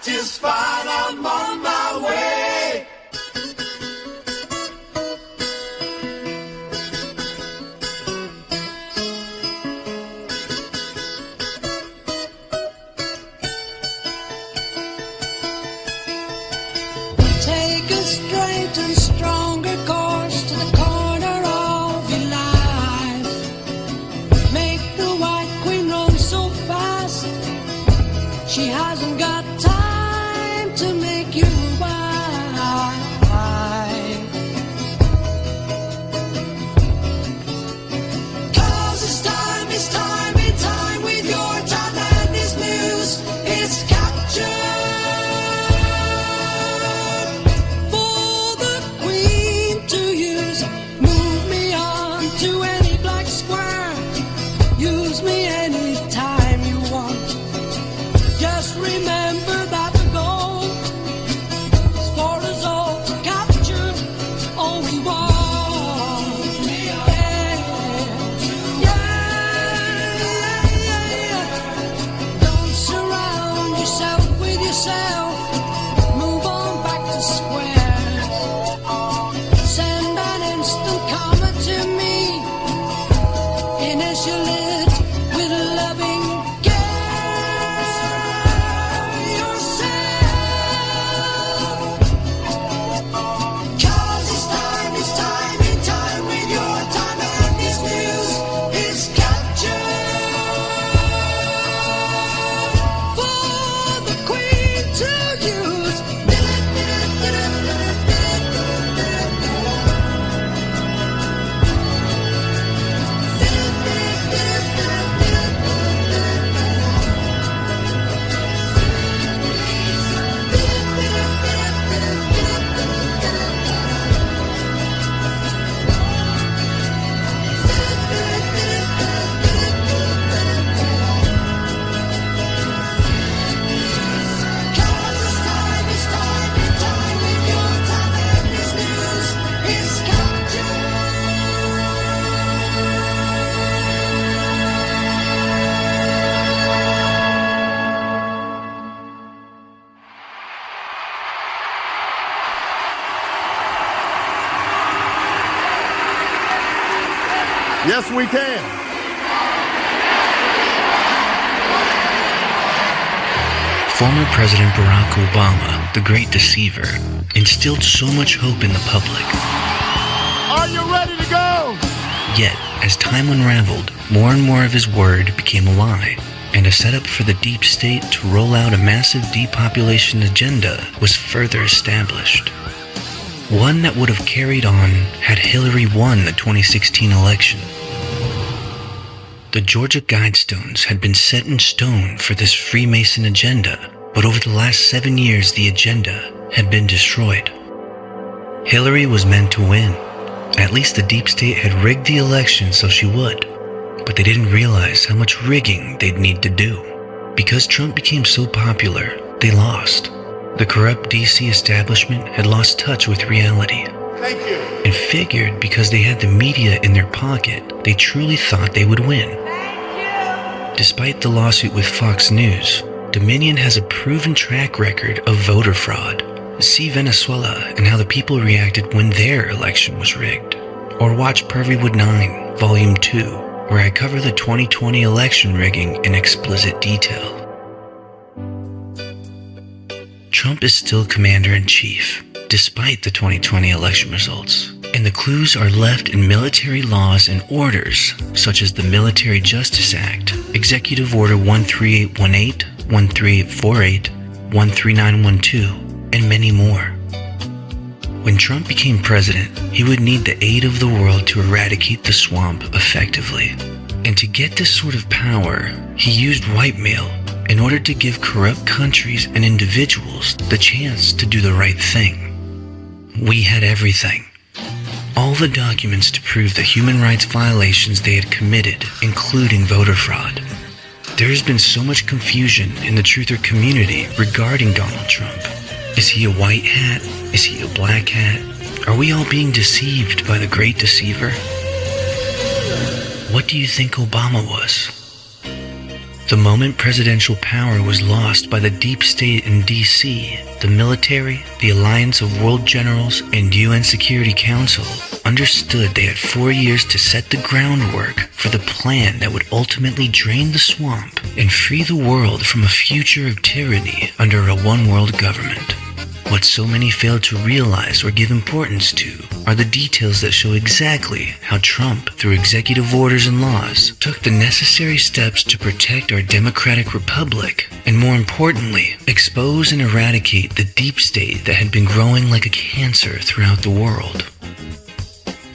satisfied, I'm on my way. Take a straight and stronger course to the corner of your life. Make the White Queen run so fast, she hasn't got time to make you wife. 'Cause it's time with your time, and this news is captured. Remember that the goal is for us all to capture all we want. Yeah. Don't surround yourself with yourself. Move on back to square. Send an instant comment to me. Initial it with loving. Yes, we can. Former President Barack Obama, the great deceiver, instilled so much hope in the public. Are you ready to go? Yet, as time unraveled, more and more of his word became a lie, and a setup for the deep state to roll out a massive depopulation agenda was further established. One that would have carried on had Hillary won the 2016 election. The Georgia Guidestones had been set in stone for this Freemason agenda, but over the last 7 years the agenda had been destroyed. Hillary was meant to win. At least the deep state had rigged the election so she would, but they didn't realize how much rigging they'd need to do. Because Trump became so popular, they lost. The corrupt DC establishment had lost touch with reality. Thank you. And figured because they had the media in their pocket, they truly thought they would win. Despite the lawsuit with Fox News, Dominion has a proven track record of voter fraud. See Venezuela and how the people reacted when their election was rigged. Or watch Pervywood 9, Volume 2, where I cover the 2020 election rigging in explicit detail. Trump is still commander-in-chief, despite the 2020 election results. And the clues are left in military laws and orders, such as the Military Justice Act, Executive Order 13818, 13848, 13912, and many more. When Trump became president, he would need the aid of the world to eradicate the swamp effectively. And to get this sort of power, he used whitemail in order to give corrupt countries and individuals the chance to do the right thing. We had everything. All the documents to prove the human rights violations they had committed, including voter fraud. There has been so much confusion in the truther community regarding Donald Trump. Is he a white hat? Is he a black hat? Are we all being deceived by the great deceiver? What do you think Obama was? The moment presidential power was lost by the deep state in D.C., the military, the alliance of world generals, and UN Security Council understood they had 4 years to set the groundwork for the plan that would ultimately drain the swamp and free the world from a future of tyranny under a one-world government. What so many failed to realize or give importance to are the details that show exactly how Trump, through executive orders and laws, took the necessary steps to protect our democratic republic and, more importantly, expose and eradicate the deep state that had been growing like a cancer throughout the world.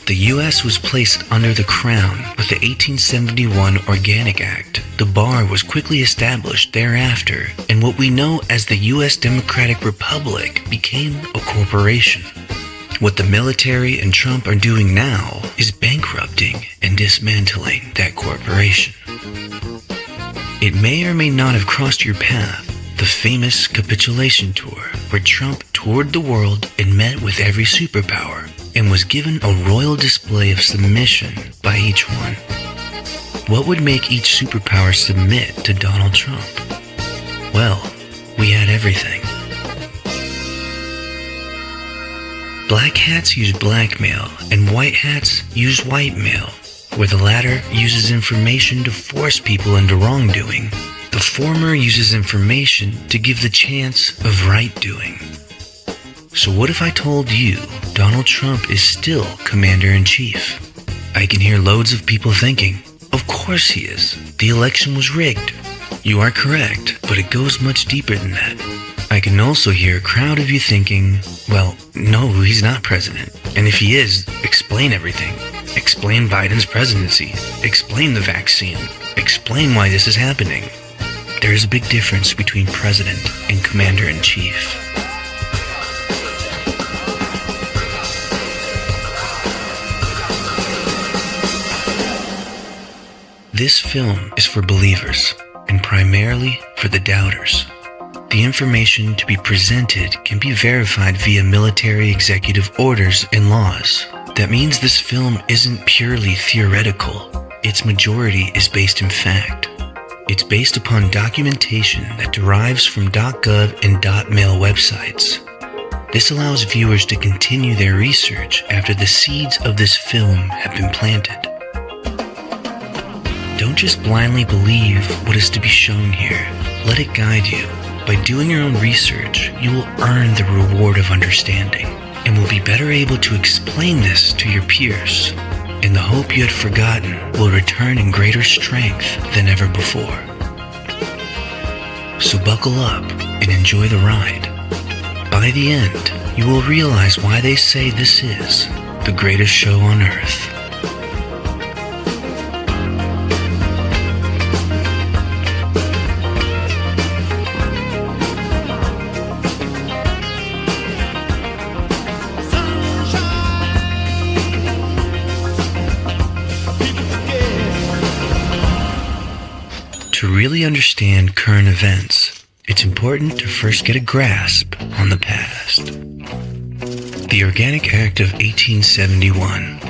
The U.S. was placed under the crown with the 1871 Organic Act. The bar was quickly established thereafter, and what we know as the U.S. Democratic Republic became a corporation. What the military and Trump are doing now is bankrupting and dismantling that corporation. It may or may not have crossed your path, the famous capitulation tour, where Trump toured the world and met with every superpower, and was given a royal display of submission by each one. What would make each superpower submit to Donald Trump? Well, we had everything. Black hats use blackmail, and white hats use white mail, where the latter uses information to force people into wrongdoing. The former uses information to give the chance of right doing. So what if I told you Donald Trump is still Commander-in-Chief? I can hear loads of people thinking, of course he is. The election was rigged. You are correct, but it goes much deeper than that. I can also hear a crowd of you thinking, well, no, he's not president. And if he is, explain everything. Explain Biden's presidency. Explain the vaccine. Explain why this is happening. There is a big difference between president and commander-in-chief. This film is for believers, and primarily for the doubters. The information to be presented can be verified via military executive orders and laws. That means this film isn't purely theoretical. Its majority is based in fact. It's based upon documentation that derives from .gov and .mil websites. This allows viewers to continue their research after the seeds of this film have been planted. Don't just blindly believe what is to be shown here. Let it guide you. By doing your own research, you will earn the reward of understanding and will be better able to explain this to your peers. And the hope you had forgotten will return in greater strength than ever before. So buckle up and enjoy the ride. By the end, you will realize why they say this is the greatest show on earth. To really understand current events, it's important to first get a grasp on the past. The Organic Act of 1871.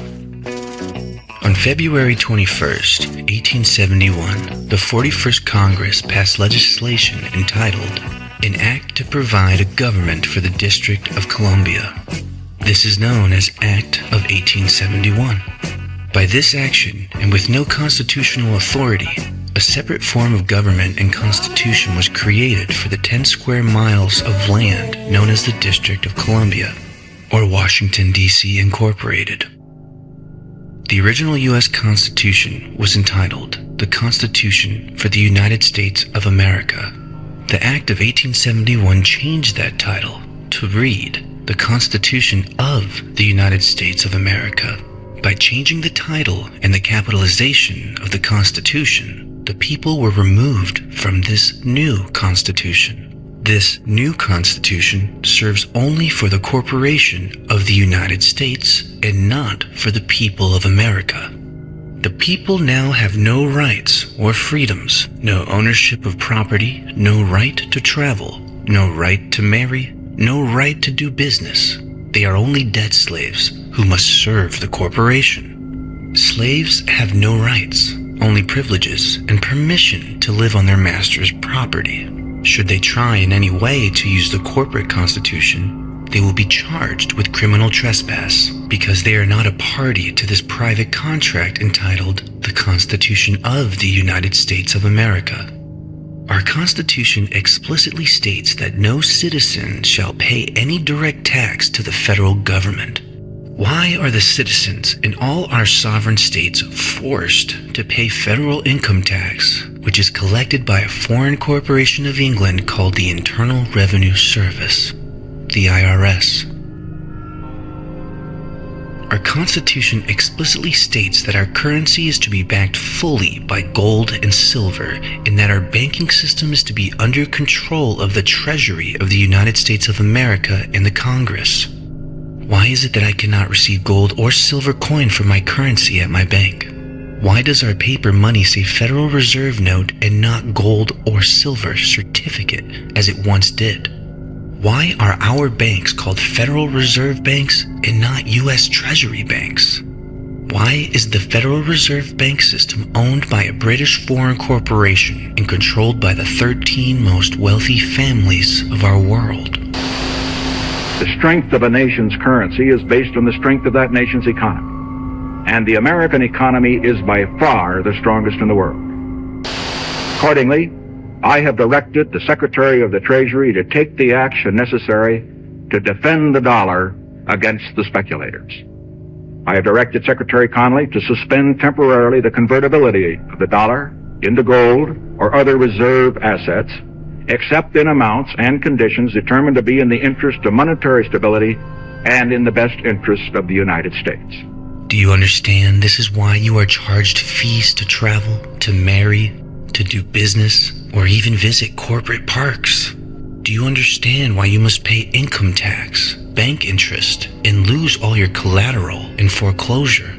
On February 21st, 1871, the 41st Congress passed legislation entitled An Act to Provide a Government for the District of Columbia. This is known as Act of 1871. By this action, and with no constitutional authority, a separate form of government and constitution was created for the 10 square miles of land known as the District of Columbia, or Washington, D.C. Incorporated. The original U.S. Constitution was entitled the Constitution for the United States of America. The Act of 1871 changed that title to read the Constitution of the United States of America. By changing the title and the capitalization of the Constitution, the people were removed from this new Constitution. This new Constitution serves only for the corporation of the United States and not for the people of America. The people now have no rights or freedoms, no ownership of property, no right to travel, no right to marry, no right to do business. They are only debt slaves who must serve the corporation. Slaves have no rights. only privileges and permission to live on their master's property. Should they try in any way to use the corporate constitution, they will be charged with criminal trespass because they are not a party to this private contract entitled the Constitution of the United States of America. Our Constitution explicitly states that no citizen shall pay any direct tax to the federal government. Why are the citizens in all our sovereign states forced to pay federal income tax, which is collected by a foreign corporation of England called the Internal Revenue Service, the IRS? Our Constitution explicitly states that our currency is to be backed fully by gold and silver, and that our banking system is to be under control of the Treasury of the United States of America and the Congress. Why is it that I cannot receive gold or silver coin for my currency at my bank? Why does our paper money say Federal Reserve note and not gold or silver certificate as it once did? Why are our banks called Federal Reserve banks and not U.S. Treasury banks? Why is the Federal Reserve bank system owned by a British foreign corporation and controlled by the 13 most wealthy families of our world? The strength of a nation's currency is based on the strength of that nation's economy. And the American economy is by far the strongest in the world. Accordingly, I have directed the Secretary of the Treasury to take the action necessary to defend the dollar against the speculators. I have directed Secretary Connally to suspend temporarily the convertibility of the dollar into gold or other reserve assets, except in amounts and conditions determined to be in the interest of monetary stability and in the best interest of the United States. Do you understand this is why you are charged fees to travel, to marry, to do business, or even visit corporate parks? Do you understand why you must pay income tax, bank interest, and lose all your collateral in foreclosure?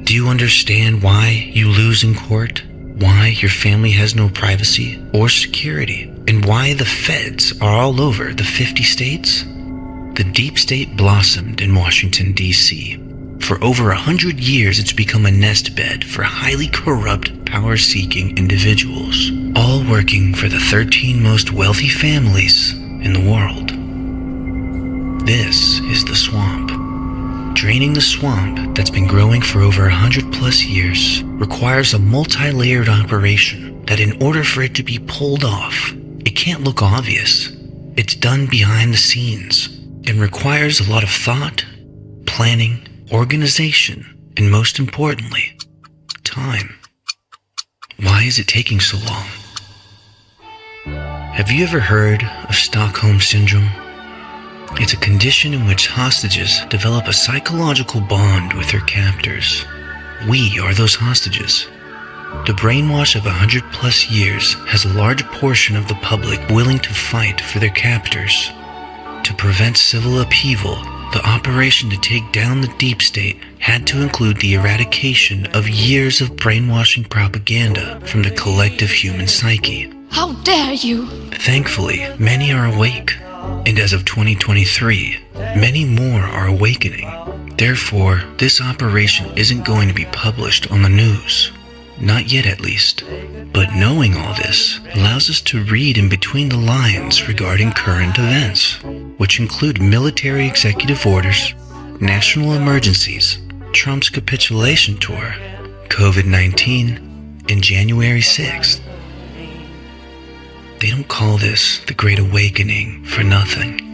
Do you understand why you lose in court? Why your family has no privacy or security? And why the feds are all over the 50 states? The deep state blossomed in Washington, D.C. For over 100 years, it's become a nest bed for highly corrupt, power-seeking individuals, all working for the 13 most wealthy families in the world. This is the swamp. Draining the swamp that's been growing for over 100 plus years requires a multi-layered operation that in order for it to be pulled off, it can't look obvious. It's done behind the scenes and requires a lot of thought, planning, organization, and most importantly, time. Why is it taking so long? Have you ever heard of Stockholm Syndrome? It's a condition in which hostages develop a psychological bond with their captors. We are those hostages. The brainwash of 100 plus years has a large portion of the public willing to fight for their captors. To prevent civil upheaval, the operation to take down the deep state had to include the eradication of years of brainwashing propaganda from the collective human psyche. How dare you! Thankfully, many are awake, and as of 2023, many more are awakening. Therefore, this operation isn't going to be published on the news. Not yet, at least. But knowing all this allows us to read in between the lines regarding current events, which include military executive orders, national emergencies, Trump's capitulation tour, COVID-19, and January 6th. They don't call this the Great Awakening for nothing.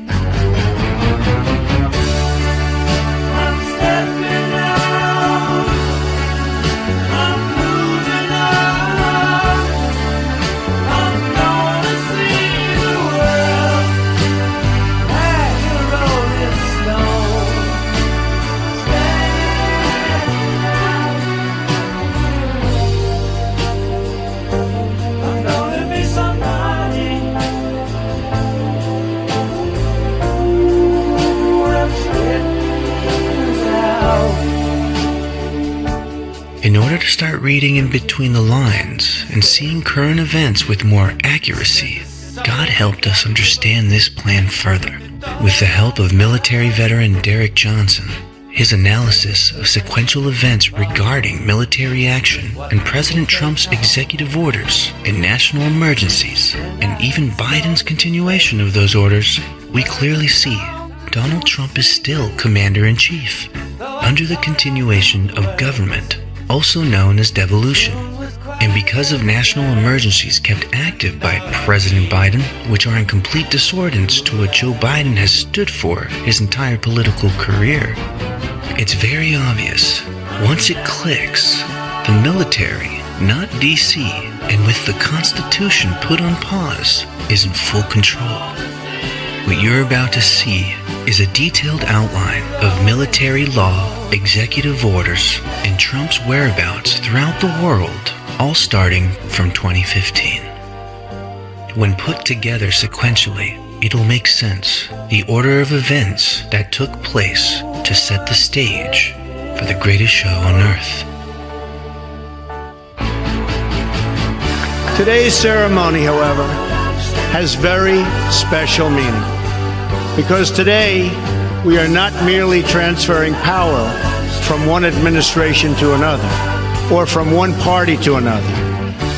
In order to start reading in between the lines and seeing current events with more accuracy, God helped us understand this plan further. With the help of military veteran Derek Johnson his analysis of sequential events regarding military action and President Trump's executive orders and national emergencies, and even Biden's continuation of those orders, we clearly see Donald Trump is still Commander-in-Chief under the continuation of government, also known as devolution. And because of national emergencies kept active by President Biden, which are in complete discordance to what Joe Biden has stood for his entire political career, it's very obvious. Once it clicks, the military, not DC, and with the Constitution put on pause, is in full control. What you're about to see is a detailed outline of military law, executive orders, and Trump's whereabouts throughout the world, all starting from 2015. When put together sequentially, it'll make sense, the order of events that took place to set the stage for the greatest show on earth. Today's ceremony, however, has very special meaning, because today we are not merely transferring power from one administration to another, or from one party to another,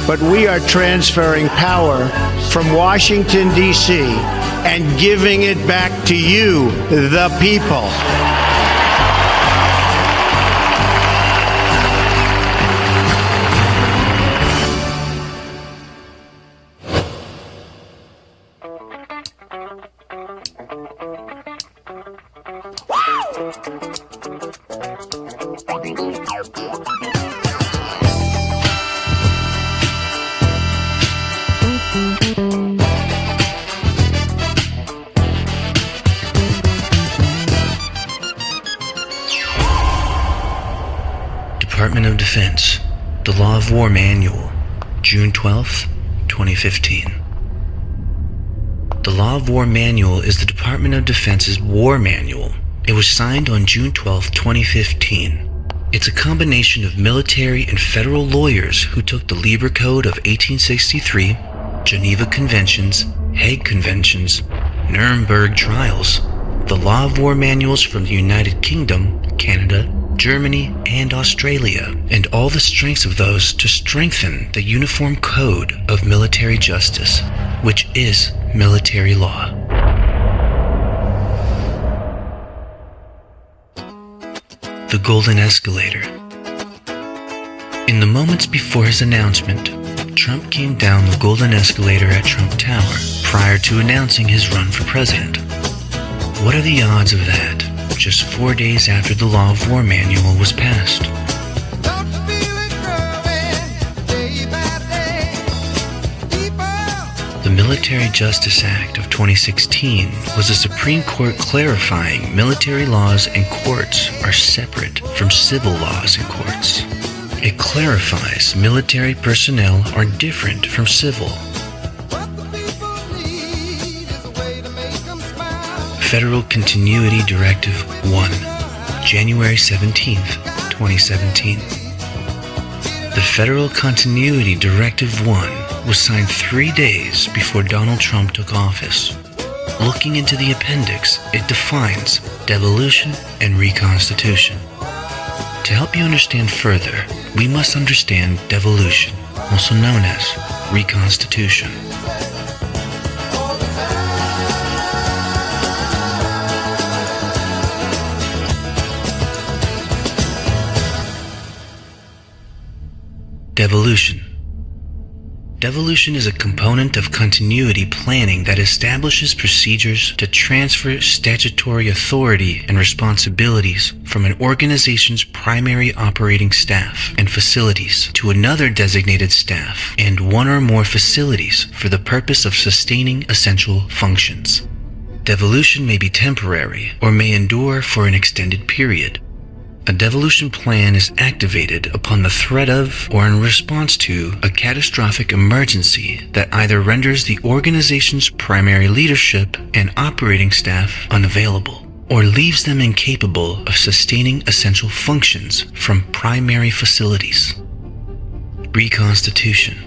but we are transferring power from Washington, D.C., and giving it back to you, the people. Department of Defense, The Law of War Manual, June 12, 2015. The Law of War Manual is the Department of Defense's war manual. It was signed on June 12, 2015. It's a combination of military and federal lawyers who took the Lieber Code of 1863, Geneva Conventions, Hague Conventions, Nuremberg Trials, the Law of War manuals from the United Kingdom, Canada, Germany, and Australia, and all the strengths of those to strengthen the Uniform Code of Military Justice, which is military law. The Golden Escalator. In the moments before his announcement, Trump came down the Golden Escalator at Trump Tower prior to announcing his run for president. What are the odds of that? Just 4 days after the Law of War Manual was passed. The Military Justice Act of 2016 was a Supreme Court clarifying military laws and courts are separate from civil laws and courts. It clarifies military personnel are different from civil. Federal Continuity Directive 1, January 17, 2017. The Federal Continuity Directive 1 was signed 3 days before Donald Trump took office. Looking into the appendix, it defines devolution and reconstitution. To help you understand further, we must understand devolution, also known as reconstitution. Devolution. Devolution is a component of continuity planning that establishes procedures to transfer statutory authority and responsibilities from an organization's primary operating staff and facilities to another designated staff and one or more facilities for the purpose of sustaining essential functions. Devolution may be temporary or may endure for an extended period. A devolution plan is activated upon the threat of or in response to a catastrophic emergency that either renders the organization's primary leadership and operating staff unavailable or leaves them incapable of sustaining essential functions from primary facilities. Reconstitution.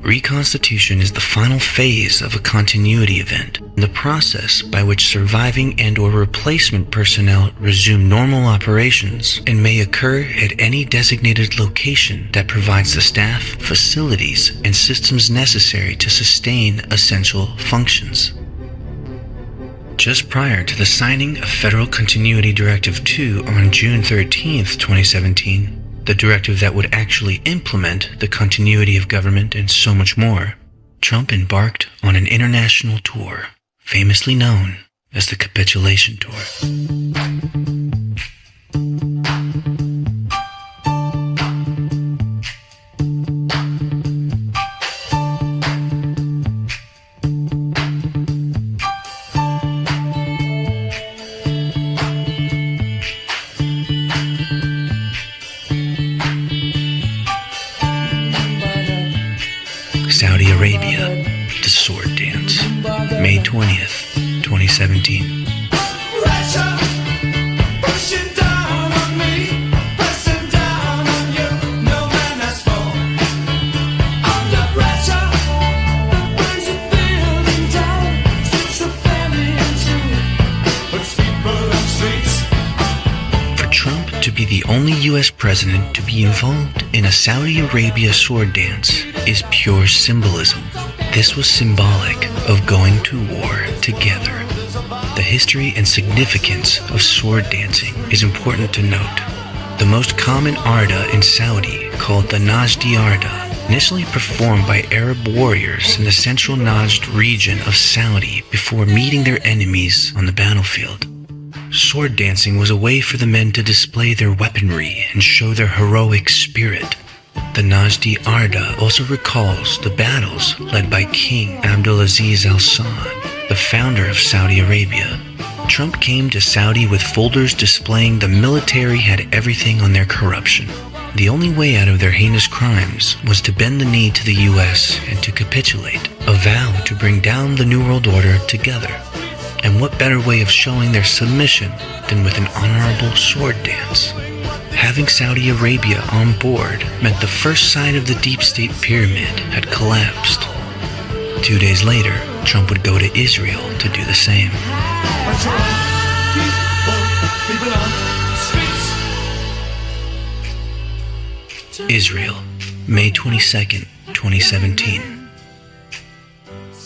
Reconstitution is the final phase of a continuity event, the process by which surviving and/or replacement personnel resume normal operations and may occur at any designated location that provides the staff, facilities, and systems necessary to sustain essential functions. Just prior to the signing of Federal Continuity Directive 2 on June 13, 2017, the directive that would actually implement the continuity of government and so much more, Trump embarked on an international tour, famously known as the Capitulation Tour. Saudi Arabia, the sword dance, May 20th, 2017. Pressure, pushing down on me, pressing down on you. No man has fallen under pressure. Brings a building down, splits the family in two, puts people on streets. For Trump to be the only U.S. president to be involved in a Saudi Arabia sword dance is pure symbolism. This was symbolic of going to war together. The history and significance of sword dancing is important to note. The most common arda in Saudi, called the Najdi Arda, initially performed by Arab warriors in the central Najd region of Saudi before meeting their enemies on the battlefield. Sword dancing was a way for the men to display their weaponry and show their heroic spirit. The Najdi Arda also recalls the battles led by King Abdulaziz Al Saud, the founder of Saudi Arabia. Trump came to Saudi with folders displaying the military had everything on their corruption. The only way out of their heinous crimes was to bend the knee to the U.S. and to capitulate, a vow to bring down the New World Order together. And what better way of showing their submission than with an honorable sword dance? Having Saudi Arabia on board meant the first sign of the deep state pyramid had collapsed. 2 days later, Trump would go to Israel to do the same. Israel, May 22nd, 2017.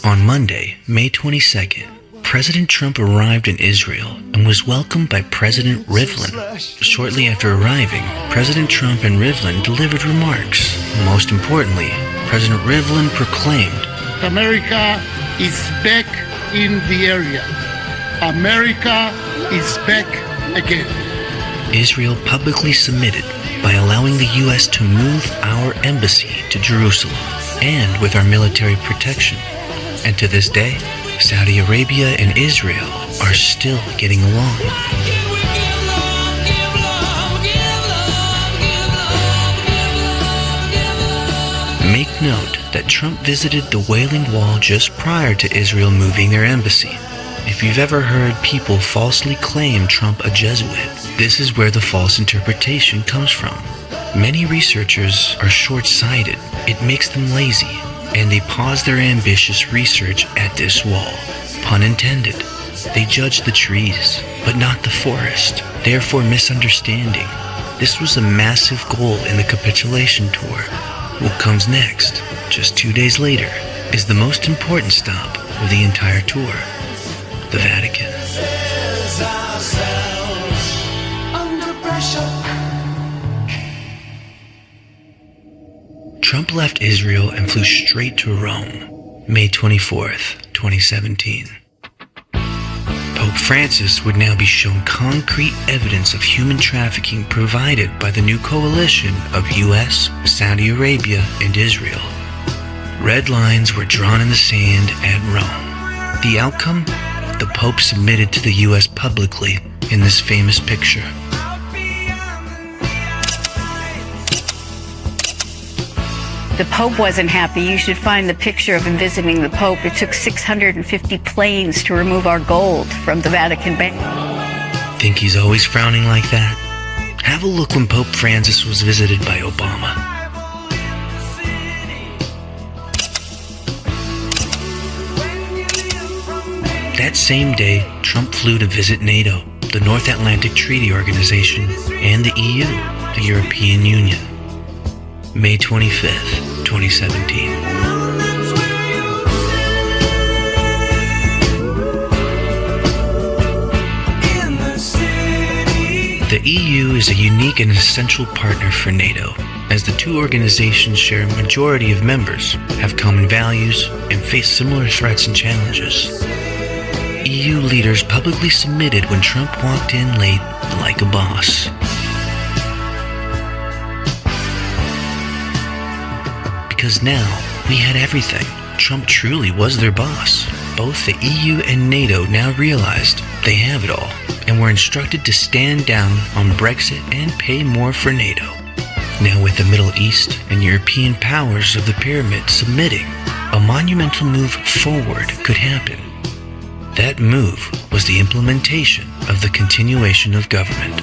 On Monday, May 22nd, President Trump arrived in Israel and was welcomed by President Rivlin. Shortly after arriving, President Trump and Rivlin delivered remarks. Most importantly, President Rivlin proclaimed, America is back in the area. America is back again. Israel publicly submitted by allowing the U.S. to move our embassy to Jerusalem and with our military protection. And to this day, Saudi Arabia and Israel are still getting along. Make note that Trump visited the Wailing Wall just prior to Israel moving their embassy. If you've ever heard people falsely claim Trump a Jesuit, this is where the false interpretation comes from. Many researchers are short-sighted. It makes them lazy, and they pause their ambitious research at this wall. Pun intended. They judge the trees, but not the forest, therefore misunderstanding. This was a massive goal in the capitulation tour. What comes next, just 2 days later, is the most important stop of the entire tour, the Vatican. Trump left Israel and flew straight to Rome, May 24th, 2017. Pope Francis would now be shown concrete evidence of human trafficking provided by the new coalition of U.S., Saudi Arabia, and Israel. Red lines were drawn in the sand at Rome. The outcome? The Pope submitted to the U.S. publicly in this famous picture. The Pope wasn't happy. You should find the picture of him visiting the Pope. It took 650 planes to remove our gold from the Vatican Bank. Think he's always frowning like that? Have a look when Pope Francis was visited by Obama. That same day, Trump flew to visit NATO, the North Atlantic Treaty Organization, and the EU, the European Union. May 25th, 2017. The EU is a unique and essential partner for NATO, as the two organizations share a majority of members, have common values, and face similar threats and challenges. EU leaders publicly submitted when Trump walked in late like a boss. Because now, we had everything. Trump truly was their boss. Both the EU and NATO now realized they have it all, and were instructed to stand down on Brexit and pay more for NATO. Now with the Middle East and European powers of the pyramid submitting, a monumental move forward could happen. That move was the implementation of the continuation of government.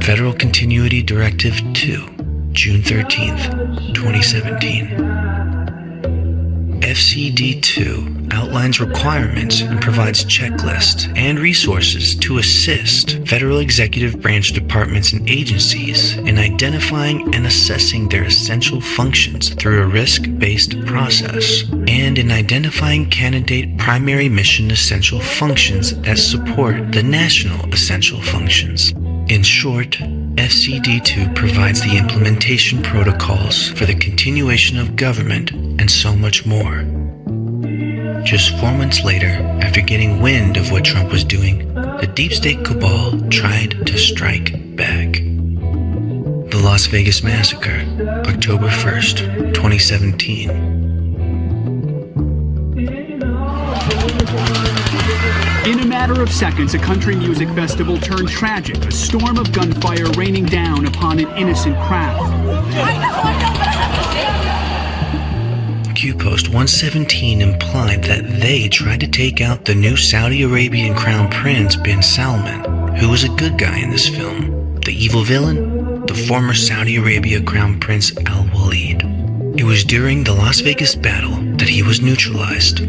Federal Continuity Directive 2, June 13th, 2017. FCD2 outlines requirements and provides checklists and resources to assist federal executive branch departments and agencies in identifying and assessing their essential functions through a risk-based process, and in identifying candidate primary mission essential functions that support the national essential functions. In short, FCD2 provides the implementation protocols for the continuation of government and so much more. Just 4 months later, after getting wind of what Trump was doing, the deep state cabal tried to strike back. The Las Vegas Massacre, October 1st, 2017. In a matter of seconds, a country music festival turned tragic, a storm of gunfire raining down upon an innocent crowd. Q-Post 117 implied that they tried to take out the new Saudi Arabian Crown Prince bin Salman, who was a good guy in this film. The evil villain? The former Saudi Arabia Crown Prince Al-Walid. It was during the Las Vegas battle that he was neutralized.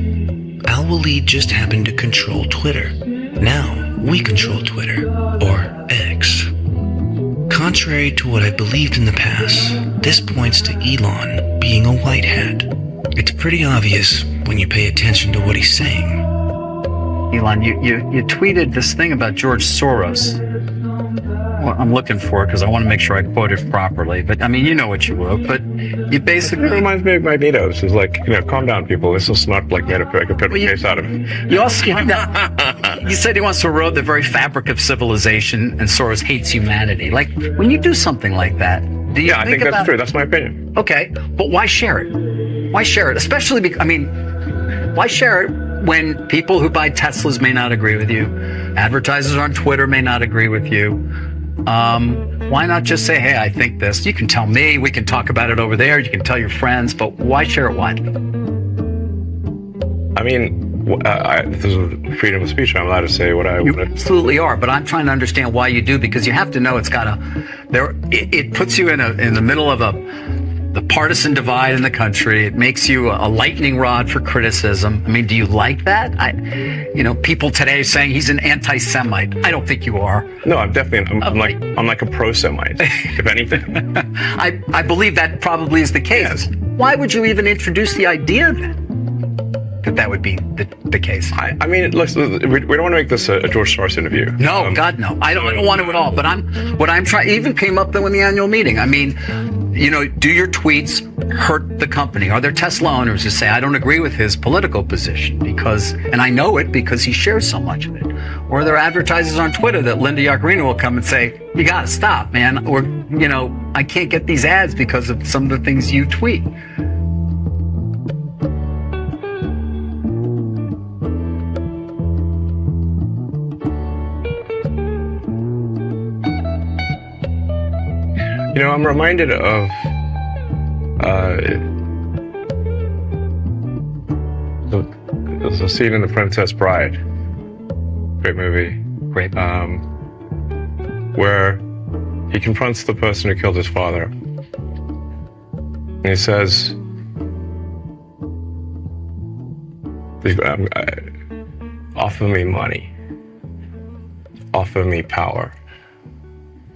Al-Walid just happened to control Twitter. Now, we control Twitter, or X. Contrary to what I believed in the past, this points to Elon being a white hat. It's pretty obvious when you pay attention to what he's saying. Elon, you tweeted this thing about George Soros. Well, I'm looking for it because I want to make sure I quote it properly. But, I mean, you know what you wrote. But you basically... It reminds me of Magneto's. It's like, calm down, people. This is not like made a perfect case out of it. You also... you said he wants to erode the very fabric of civilization, and Soros hates humanity. Like, when you do something like that, do you I think that's true. That's my opinion. Okay, but why share it? Why share it? Especially because, why share it when people who buy Teslas may not agree with you, advertisers on Twitter may not agree with you? Why not just say, hey, I think this. You can tell me, we can talk about it over there, you can tell your friends, but why share it widely? This is freedom of speech. I'm allowed to say what I want. You absolutely are, but I'm trying to understand why you do, because you have to know it puts you in the middle of the partisan divide in the country. It makes you a lightning rod for criticism. Do you like that? People today saying he's an anti-Semite. I don't think you are. No, I'm definitely. I'm like a pro-Semite, if anything. I believe that probably is the case. Yes. Why would you even introduce the idea then that would be the case? Listen, we don't want to make this a George Soros interview. No, God, no. I don't want to at all. But what I'm trying, even came up though in the annual meeting. Do your tweets hurt the company? Are there Tesla owners who say, I don't agree with his political position and I know it because he shares so much of it? Or are there advertisers on Twitter that Linda Yaccarino will come and say, you got to stop, man. Or, I can't get these ads because of some of the things you tweet. You know, I'm reminded of there's a scene in The Princess Bride, great movie, Great. where he confronts the person who killed his father. And he says, offer me money, offer me power,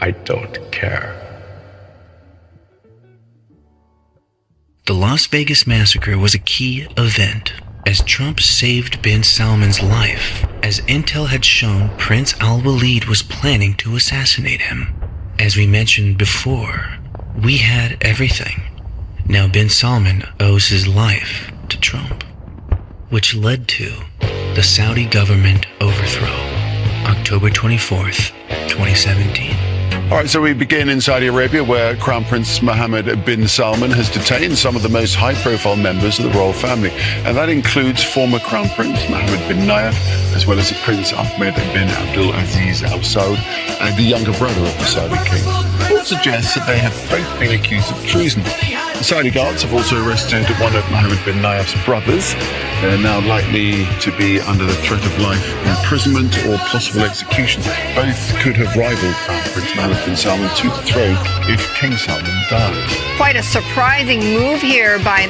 I don't care. The Las Vegas massacre was a key event, as Trump saved bin Salman's life, as intel had shown Prince Al-Walid was planning to assassinate him. As we mentioned before, we had everything. Now bin Salman owes his life to Trump, which led to the Saudi government overthrow, October 24th, 2017. All right, so we begin in Saudi Arabia, where Crown Prince Mohammed bin Salman has detained some of the most high-profile members of the royal family, and that includes former Crown Prince Mohammed bin Nayef, as well as Prince Ahmed bin Abdul Aziz Al Saud, and the younger brother of the Saudi king. All suggests that they have both been accused of treason. The Saudi guards have also arrested one of Mohammed bin Nayef's brothers. They're now likely to be under the threat of life imprisonment or possible execution. Both could have rivaled Crown Prince Mohammed bin Salman to the throne if King Salman dies. Quite a surprising move here by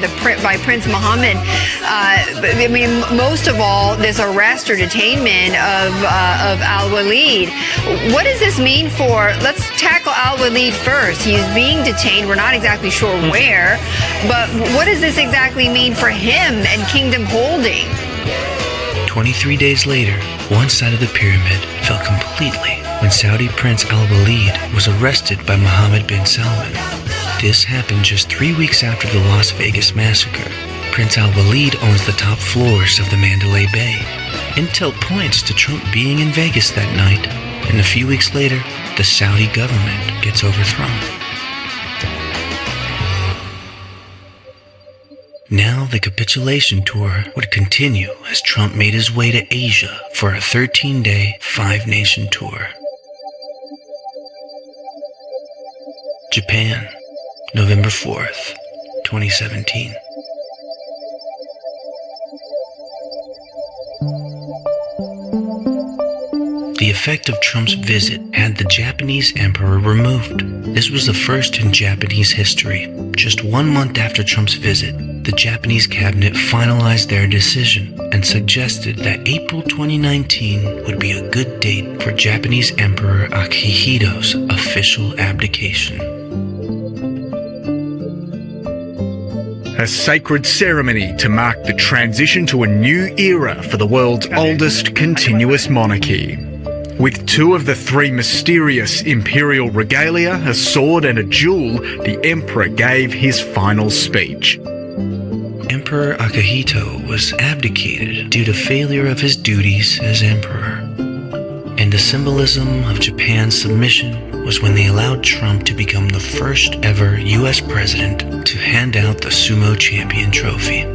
Prince Mohammed. I mean, most of all, this arrest or detainment of Al-Walid. What does this mean for? Let's tackle Al-Walid first. He's being detained. We're not exactly sure where, but what does this exactly mean for him and kingdom holding? 23 days later, one side of the pyramid fell completely when Saudi Prince Al-Walid was arrested by Mohammed bin Salman. This happened just 3 weeks after the Las Vegas massacre. Prince Al-Walid owns the top floors of the Mandalay Bay. Intel points to Trump being in Vegas that night, and a few weeks later, the Saudi government gets overthrown. Now the capitulation tour would continue as Trump made his way to Asia for a 13-day, 5-nation tour. Japan, November 4th, 2017. The effect of Trump's visit had the Japanese emperor removed. This was the first in Japanese history. Just 1 month after Trump's visit, the Japanese cabinet finalized their decision and suggested that April 2019 would be a good date for Japanese Emperor Akihito's official abdication. A sacred ceremony to mark the transition to a new era for the world's oldest continuous monarchy. With 2 of the 3 mysterious imperial regalia, a sword and a jewel, the emperor gave his final speech. Emperor Akihito was abdicated due to failure of his duties as emperor. And the symbolism of Japan's submission was when they allowed Trump to become the first ever US president to hand out the sumo champion trophy.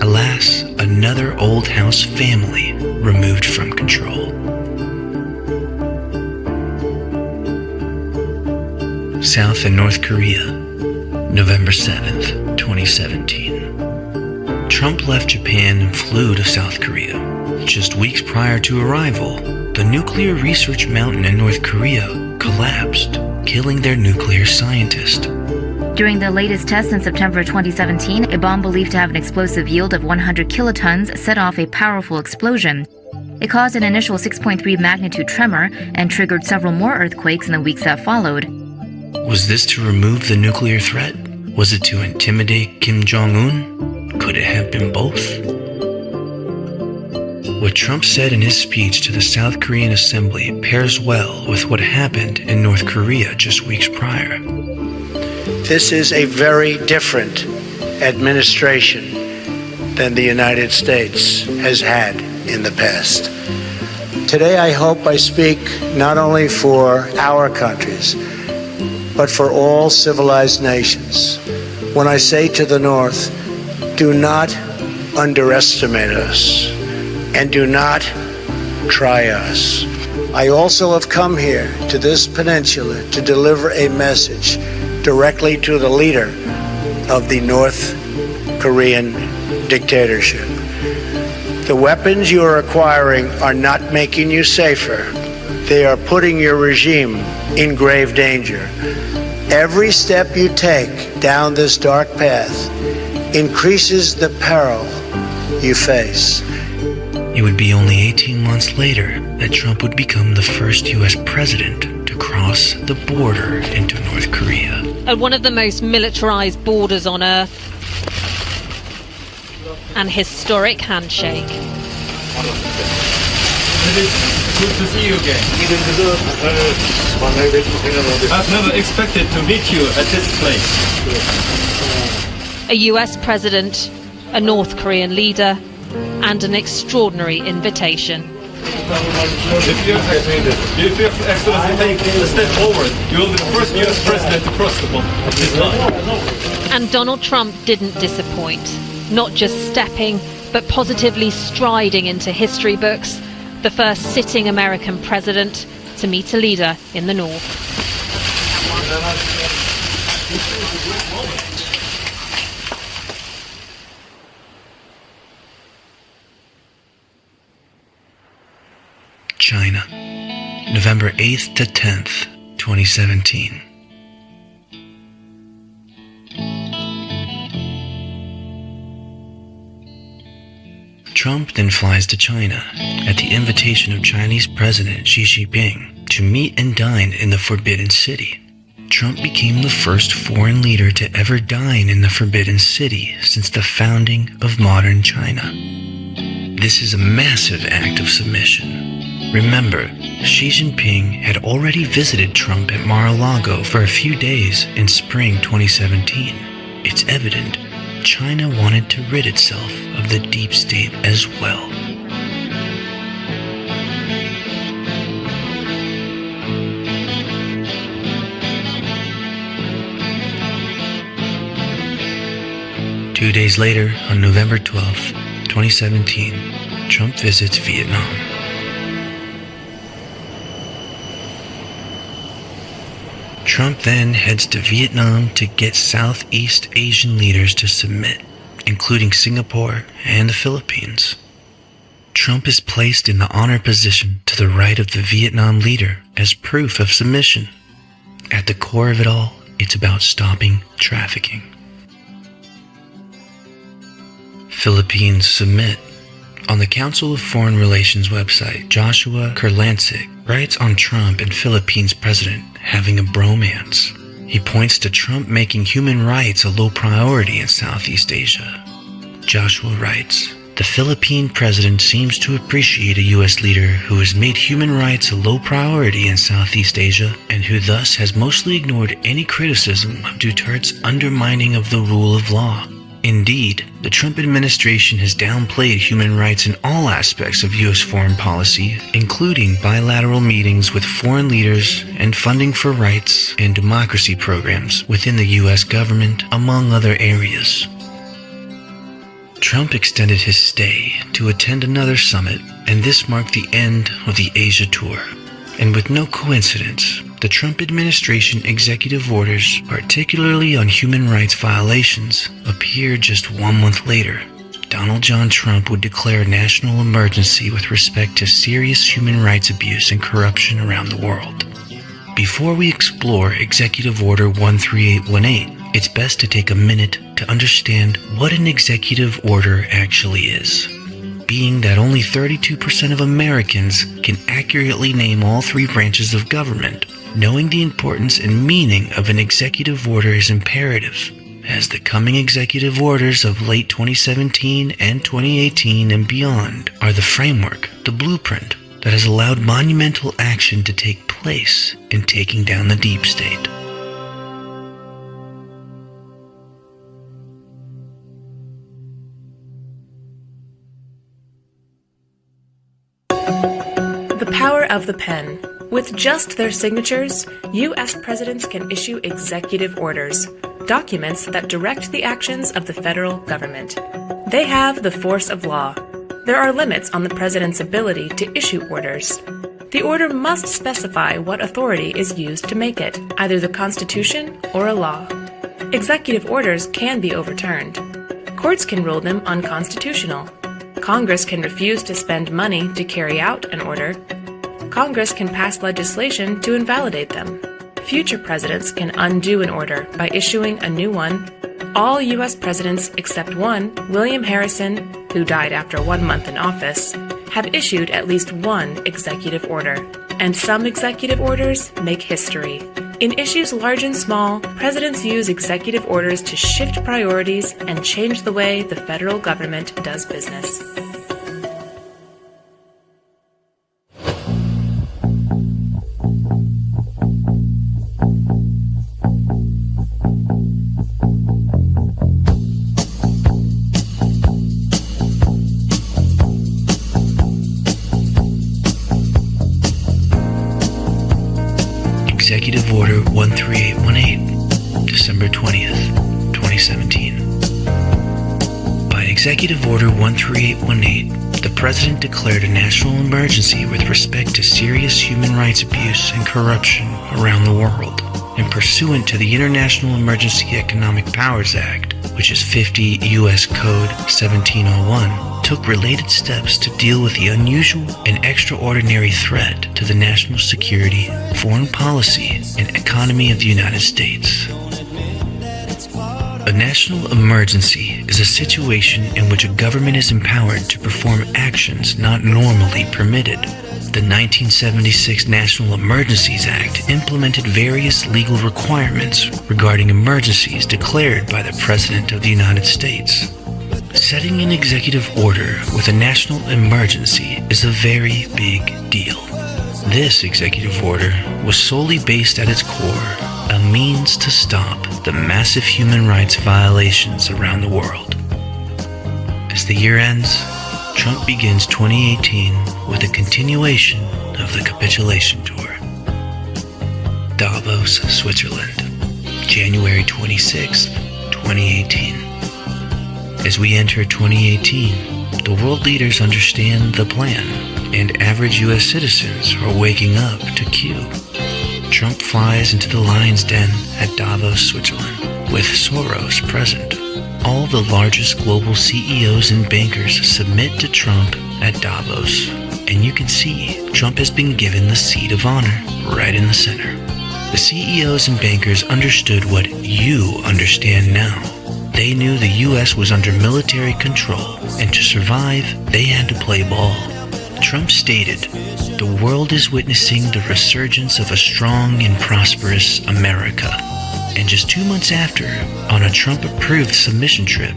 Alas, another old house family removed from control. South and North Korea, November 7th, 2017. Trump left Japan and flew to South Korea. Just weeks prior to arrival, the nuclear research mountain in North Korea collapsed, killing their nuclear scientist. During the latest test in September 2017, a bomb believed to have an explosive yield of 100 kilotons set off a powerful explosion. It caused an initial 6.3 magnitude tremor and triggered several more earthquakes in the weeks that followed. Was this to remove the nuclear threat? Was it to intimidate Kim Jong-un? Could it have been both? What Trump said in his speech to the South Korean Assembly pairs well with what happened in North Korea just weeks prior. This is a very different administration than the United States has had in the past. Today, I hope I speak not only for our countries, but for all civilized nations. When I say to the North, do not underestimate us and do not try us. I also have come here to this peninsula to deliver a message directly to the leader of the North Korean dictatorship. The weapons you are acquiring are not making you safer. They are putting your regime in grave danger. Every step you take down this dark path increases the peril you face. It would be only 18 months later that Trump would become the first U.S. president to cross the border into North Korea. At one of the most militarized borders on earth, an historic handshake. Good to see you again. I've never expected to meet you at this place. A US president, a North Korean leader, and an extraordinary invitation. If Your Excellency take a step forward, you will be the first US president to cross this line. And Donald Trump didn't disappoint, not just stepping, but positively striding into history books, the first sitting American president to meet a leader in the North. China, November 8th to 10th, 2017. Trump then flies to China at the invitation of Chinese President Xi Jinping to meet and dine in the Forbidden City. Trump became the first foreign leader to ever dine in the Forbidden City since the founding of modern China. This is a massive act of submission. Remember, Xi Jinping had already visited Trump at Mar-a-Lago for a few days in spring 2017. It's evident China wanted to rid itself of the deep state as well. Two days later, on November 12th, 2017, Trump visits Vietnam. Trump then heads to Vietnam to get Southeast Asian leaders to submit, including Singapore and the Philippines. Trump is placed in the honor position to the right of the Vietnam leader as proof of submission. At the core of it all, it's about stopping trafficking. Philippines submit. On the Council of Foreign Relations website, Joshua Kurlansik writes on Trump and Philippines president having a bromance. He points to Trump making human rights a low priority in Southeast Asia. Joshua writes, "The Philippine president seems to appreciate a U.S. leader who has made human rights a low priority in Southeast Asia and who thus has mostly ignored any criticism of Duterte's undermining of the rule of law. Indeed, the Trump administration has downplayed human rights in all aspects of U.S. foreign policy, including bilateral meetings with foreign leaders and funding for rights and democracy programs within the U.S. government, among other areas." Trump extended his stay to attend another summit, and this marked the end of the Asia tour. And with no coincidence, the Trump administration executive orders, particularly on human rights violations, appeared just 1 month later. Donald John Trump would declare national emergency with respect to serious human rights abuse and corruption around the world. Before we explore Executive Order 13818, it's best to take a minute to understand what an executive order actually is. Being that only 32% of Americans can accurately name all three branches of government, knowing the importance and meaning of an executive order is imperative, as the coming executive orders of late 2017 and 2018 and beyond are the framework, the blueprint, that has allowed monumental action to take place in taking down the deep state. The power of the pen. With just their signatures, U.S. presidents can issue executive orders, documents that direct the actions of the federal government. They have the force of law. There are limits on the president's ability to issue orders. The order must specify what authority is used to make it, either the Constitution or a law. Executive orders can be overturned. Courts can rule them unconstitutional. Congress can refuse to spend money to carry out an order. Congress can pass legislation to invalidate them. Future presidents can undo an order by issuing a new one. All U.S. presidents except one, William Harrison, who died after 1 month in office, have issued at least one executive order. And some executive orders make history. In issues large and small, presidents use executive orders to shift priorities and change the way the federal government does business. Executive Order 13818, December 20th, 2017. By Executive Order 13818, the President declared a national emergency with respect to serious human rights abuse and corruption around the world, and pursuant to the International Emergency Economic Powers Act, which is 50 U.S. Code 1701, took related steps to deal with the unusual and extraordinary threat to the national security, foreign policy, and economy of the United States. A national emergency is a situation in which a government is empowered to perform actions not normally permitted. The 1976 National Emergencies Act implemented various legal requirements regarding emergencies declared by the President of the United States. Setting an executive order with a national emergency is a very big deal. This executive order was solely based at its core a means to stop the massive human rights violations around the world. As the year ends, Trump begins 2018 with a continuation of the capitulation tour. Davos, Switzerland, January 26, 2018. As we enter 2018, the world leaders understand the plan, and average U.S. citizens are waking up to Q. Trump flies into the lion's den at Davos, Switzerland, with Soros present. All the largest global CEOs and bankers submit to Trump at Davos, and you can see Trump has been given the seat of honor right in the center. The CEOs and bankers understood what you understand now. They knew the U.S. was under military control, and to survive, they had to play ball. Trump stated, "The world is witnessing the resurgence of a strong and prosperous America." And just 2 months after, on a Trump-approved submission trip,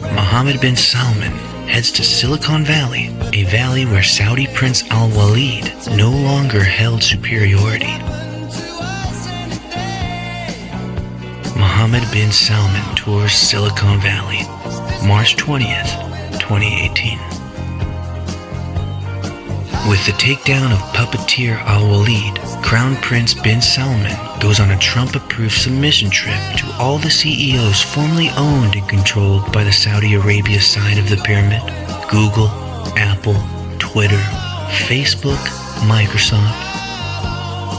Mohammed bin Salman heads to Silicon Valley, a valley where Saudi Prince Al-Walid no longer held superiority. Mohammed bin Salman tours Silicon Valley, March 20th, 2018. With the takedown of puppeteer Al-Walid, Crown Prince bin Salman goes on a Trump-approved submission trip to all the CEOs formerly owned and controlled by the Saudi Arabia side of the pyramid: Google, Apple, Twitter, Facebook, Microsoft.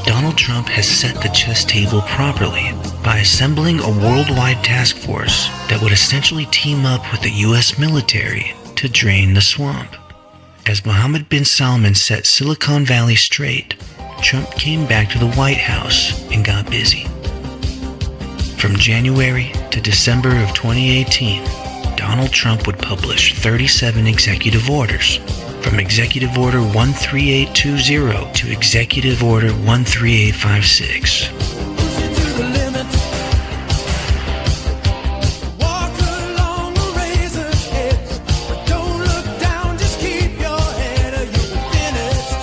Donald Trump has set the chess table properly by assembling a worldwide task force that would essentially team up with the U.S. military to drain the swamp. As Mohammed bin Salman set Silicon Valley straight, Trump came back to the White House and got busy. From January to December of 2018, Donald Trump would publish 37 executive orders, from Executive Order 13820 to Executive Order 13856.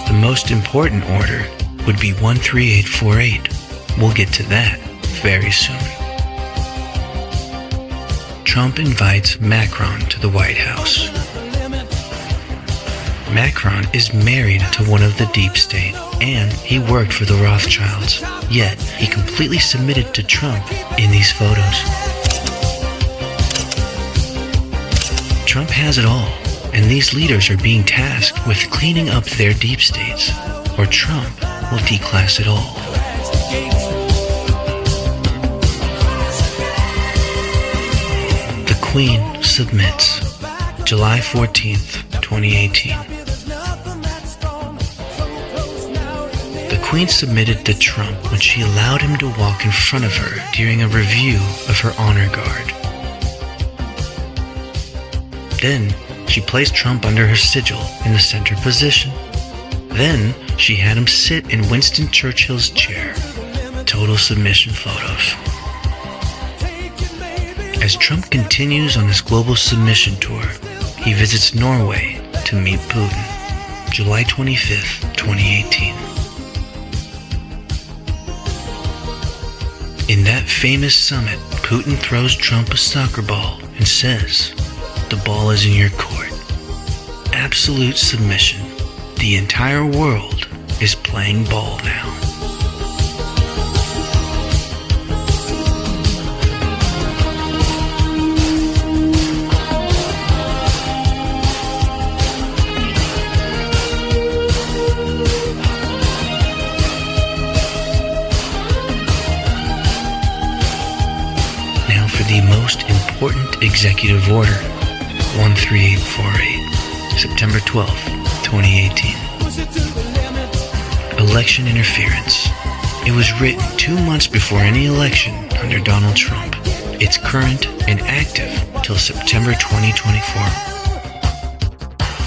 The most important order would be 13848. We'll get to that very soon. Trump invites Macron to the White House. Macron is married to one of the deep state, and he worked for the Rothschilds, yet he completely submitted to Trump in these photos. Trump has it all, and these leaders are being tasked with cleaning up their deep states. or Trump will declass it all. The Queen submits. July 14th, 2018. The Queen submitted to Trump when she allowed him to walk in front of her during a review of her honor guard. Then, she placed Trump under her sigil in the center position. Then, she had him sit in Winston Churchill's chair. Total submission photos. As Trump continues on his global submission tour, he visits Norway to meet Putin. July 25th, 2018. In that famous summit, Putin throws Trump a soccer ball and says, "The ball is in your court." Absolute submission. The entire world is playing ball now. Now for the most important executive order, 13848, September 12th, 2018. Election interference. It was written 2 months before any election under Donald Trump. It's current and active till September 2024.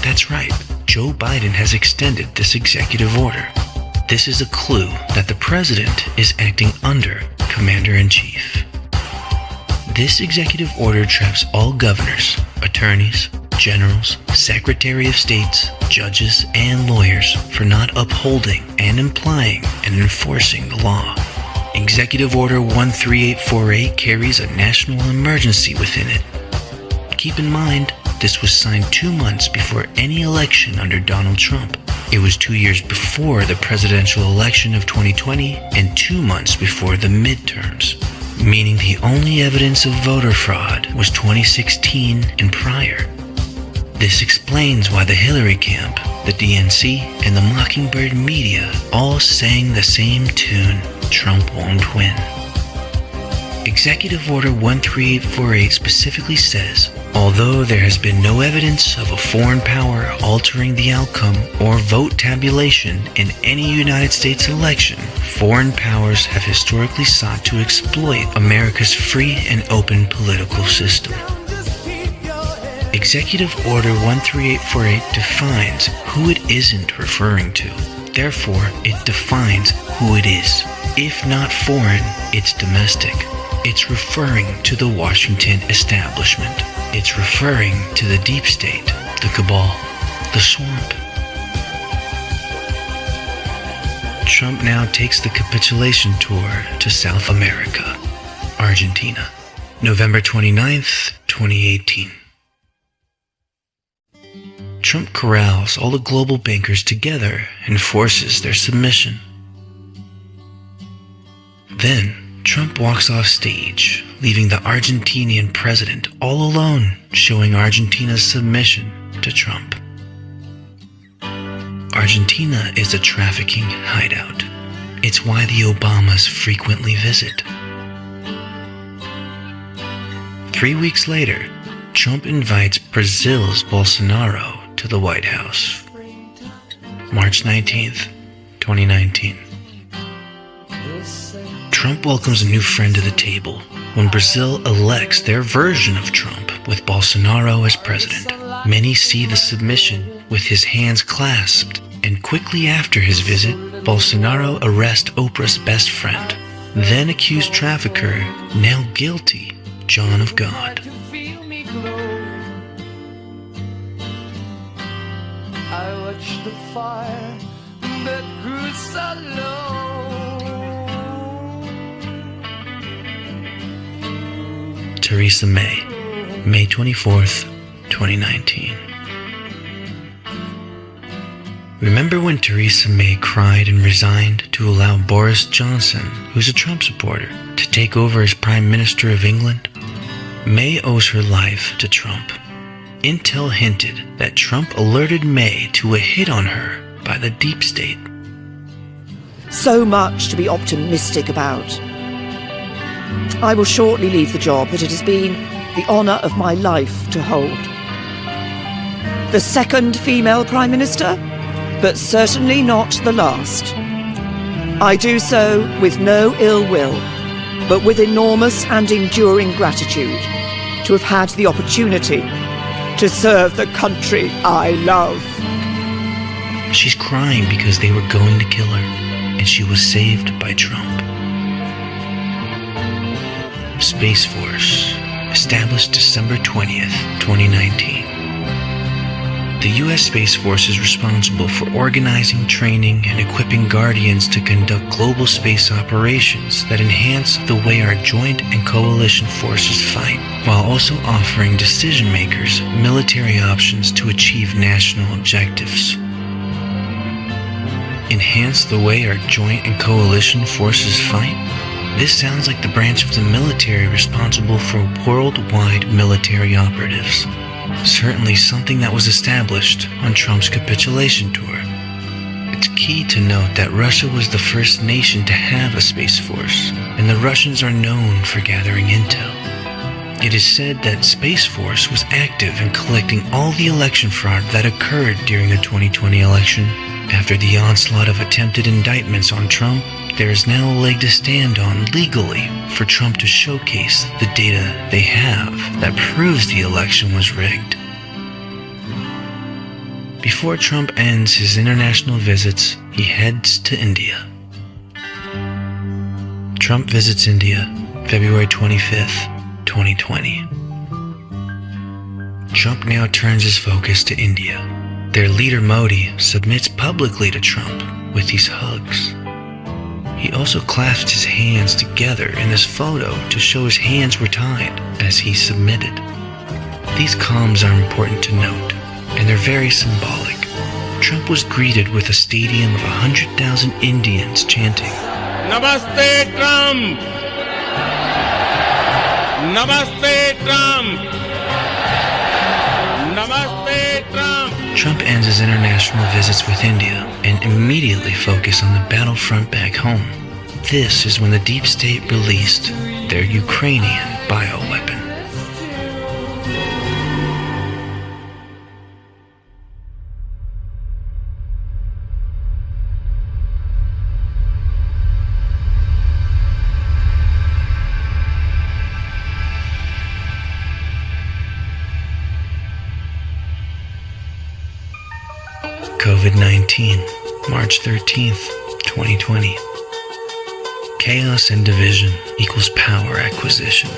That's right, Joe Biden has extended this executive order. This is a clue that the president is acting under Commander-in-Chief. This executive order traps all governors, attorneys, generals, Secretary of States, judges, and lawyers for not upholding and implying and enforcing the law. Executive Order 13848 carries a national emergency within it. Keep in mind, this was signed 2 months before any election under Donald Trump. It was 2 years before the presidential election of 2020 and 2 months before the midterms, meaning the only evidence of voter fraud was 2016 and prior. This explains why the Hillary camp, the DNC, and the Mockingbird media all sang the same tune, "Trump won't win." Executive Order 13848 specifically says, although there has been no evidence of a foreign power altering the outcome or vote tabulation in any United States election, foreign powers have historically sought to exploit America's free and open political system. Executive Order 13848 defines who it isn't referring to. Therefore, it defines who it is. If not foreign, it's domestic. It's referring to the Washington establishment. It's referring to the deep state, the cabal, the swamp. Trump now takes the capitulation tour to South America, Argentina, November 29th, 2018. Trump corrals all the global bankers together and forces their submission. Then, Trump walks off stage, leaving the Argentinian president all alone, showing Argentina's submission to Trump. Argentina is a trafficking hideout. It's why the Obamas frequently visit. 3 weeks later, Trump invites Brazil's Bolsonaro to the White House. March 19th, 2019. Trump welcomes a new friend to the table when Brazil elects their version of Trump with Bolsonaro as president. Many see the submission with his hands clasped, and quickly after his visit, Bolsonaro arrests Oprah's best friend, then accused trafficker, now guilty, John of God. I watched the fire that grew so low. Theresa May, May 24th, 2019. Remember when Theresa May cried and resigned to allow Boris Johnson, who's a Trump supporter, to take over as Prime Minister of England? May owes her life to Trump. Intel hinted that Trump alerted May to a hit on her by the deep state. so much to be optimistic about. I will shortly leave the job that it has been the honour of my life to hold. The second female Prime Minister, but certainly not the last. I do so with no ill will, but with enormous and enduring gratitude to have had the opportunity to serve the country I love. She's crying because they were going to kill her, and she was saved by Trump. Space Force, established December 20th, 2019. The U.S. Space Force is responsible for organizing, training, and equipping Guardians to conduct global space operations that enhance the way our joint and coalition forces fight, while also offering decision-makers military options to achieve national objectives. Enhance the way our joint and coalition forces fight? This sounds like the branch of the military responsible for worldwide military operatives. Certainly something that was established on Trump's capitulation tour. It's key to note that Russia was the first nation to have a space force, and the Russians are known for gathering intel. It is said that Space Force was active in collecting all the election fraud that occurred during the 2020 election. After the onslaught of attempted indictments on Trump, there is now a leg to stand on legally for Trump to showcase the data they have that proves the election was rigged. Before Trump ends his international visits, he heads to India. Trump visits India, February 25th, 2020. Trump now turns his focus to India. Their leader Modi submits publicly to Trump with these hugs. He also clasped his hands together in this photo to show his hands were tied as he submitted. These comms are important to note, and they're very symbolic. Trump was greeted with a stadium of 100,000 Indians chanting, Namaste Trump! Namaste Trump! Namaste Trump! Trump ends his international visits with India and immediately focused on the battlefront back home. This is when the deep state released their Ukrainian bioweapon. COVID-19, March 13th, 2020. Chaos and division equals power acquisition.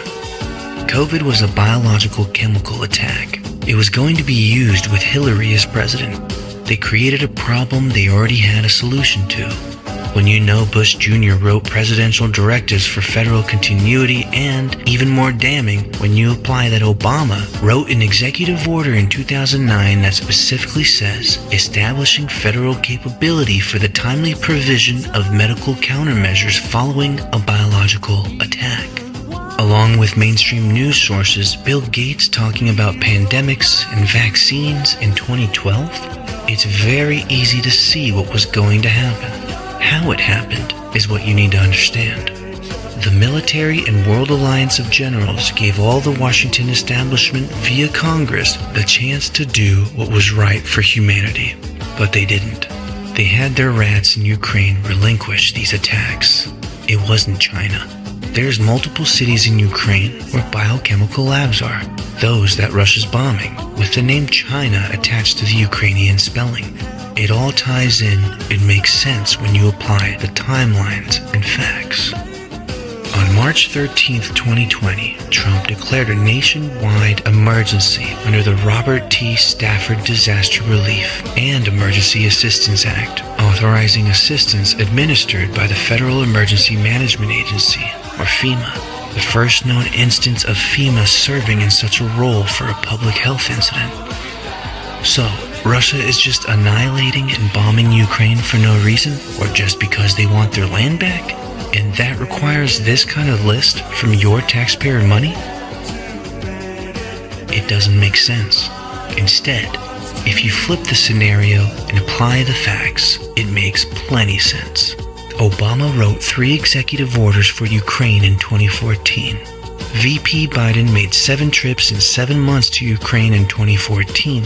COVID was a biological chemical attack. It was going to be used with Hillary as president. They created a problem they already had a solution to. When you know Bush Jr. wrote presidential directives for federal continuity, and, even more damning, when you apply that Obama wrote an executive order in 2009 that specifically says, establishing federal capability for the timely provision of medical countermeasures following a biological attack. Along with mainstream news sources, Bill Gates talking about pandemics and vaccines in 2012, it's very easy to see what was going to happen. How it happened is what you need to understand. The military and World Alliance of Generals gave all the Washington establishment via Congress the chance to do what was right for humanity, but they didn't. They had their rats in Ukraine relinquish these attacks. It wasn't China. There's multiple cities in Ukraine where biochemical labs are, those that Russia's bombing, with the name China attached to the Ukrainian spelling. It all ties in, it makes sense when you apply the timelines and facts. On March 13th, 2020, Trump declared a nationwide emergency under the Robert T. Stafford Disaster Relief and Emergency Assistance Act, authorizing assistance administered by the Federal Emergency Management Agency, or FEMA, the first known instance of FEMA serving in such a role for a public health incident. So, Russia is just annihilating and bombing Ukraine for no reason, or just because they want their land back? And that requires this kind of list from your taxpayer money? It doesn't make sense. Instead, if you flip the scenario and apply the facts, it makes plenty sense. Obama wrote 3 executive orders for Ukraine in 2014. VP Biden made 7 trips in 7 months to Ukraine in 2014.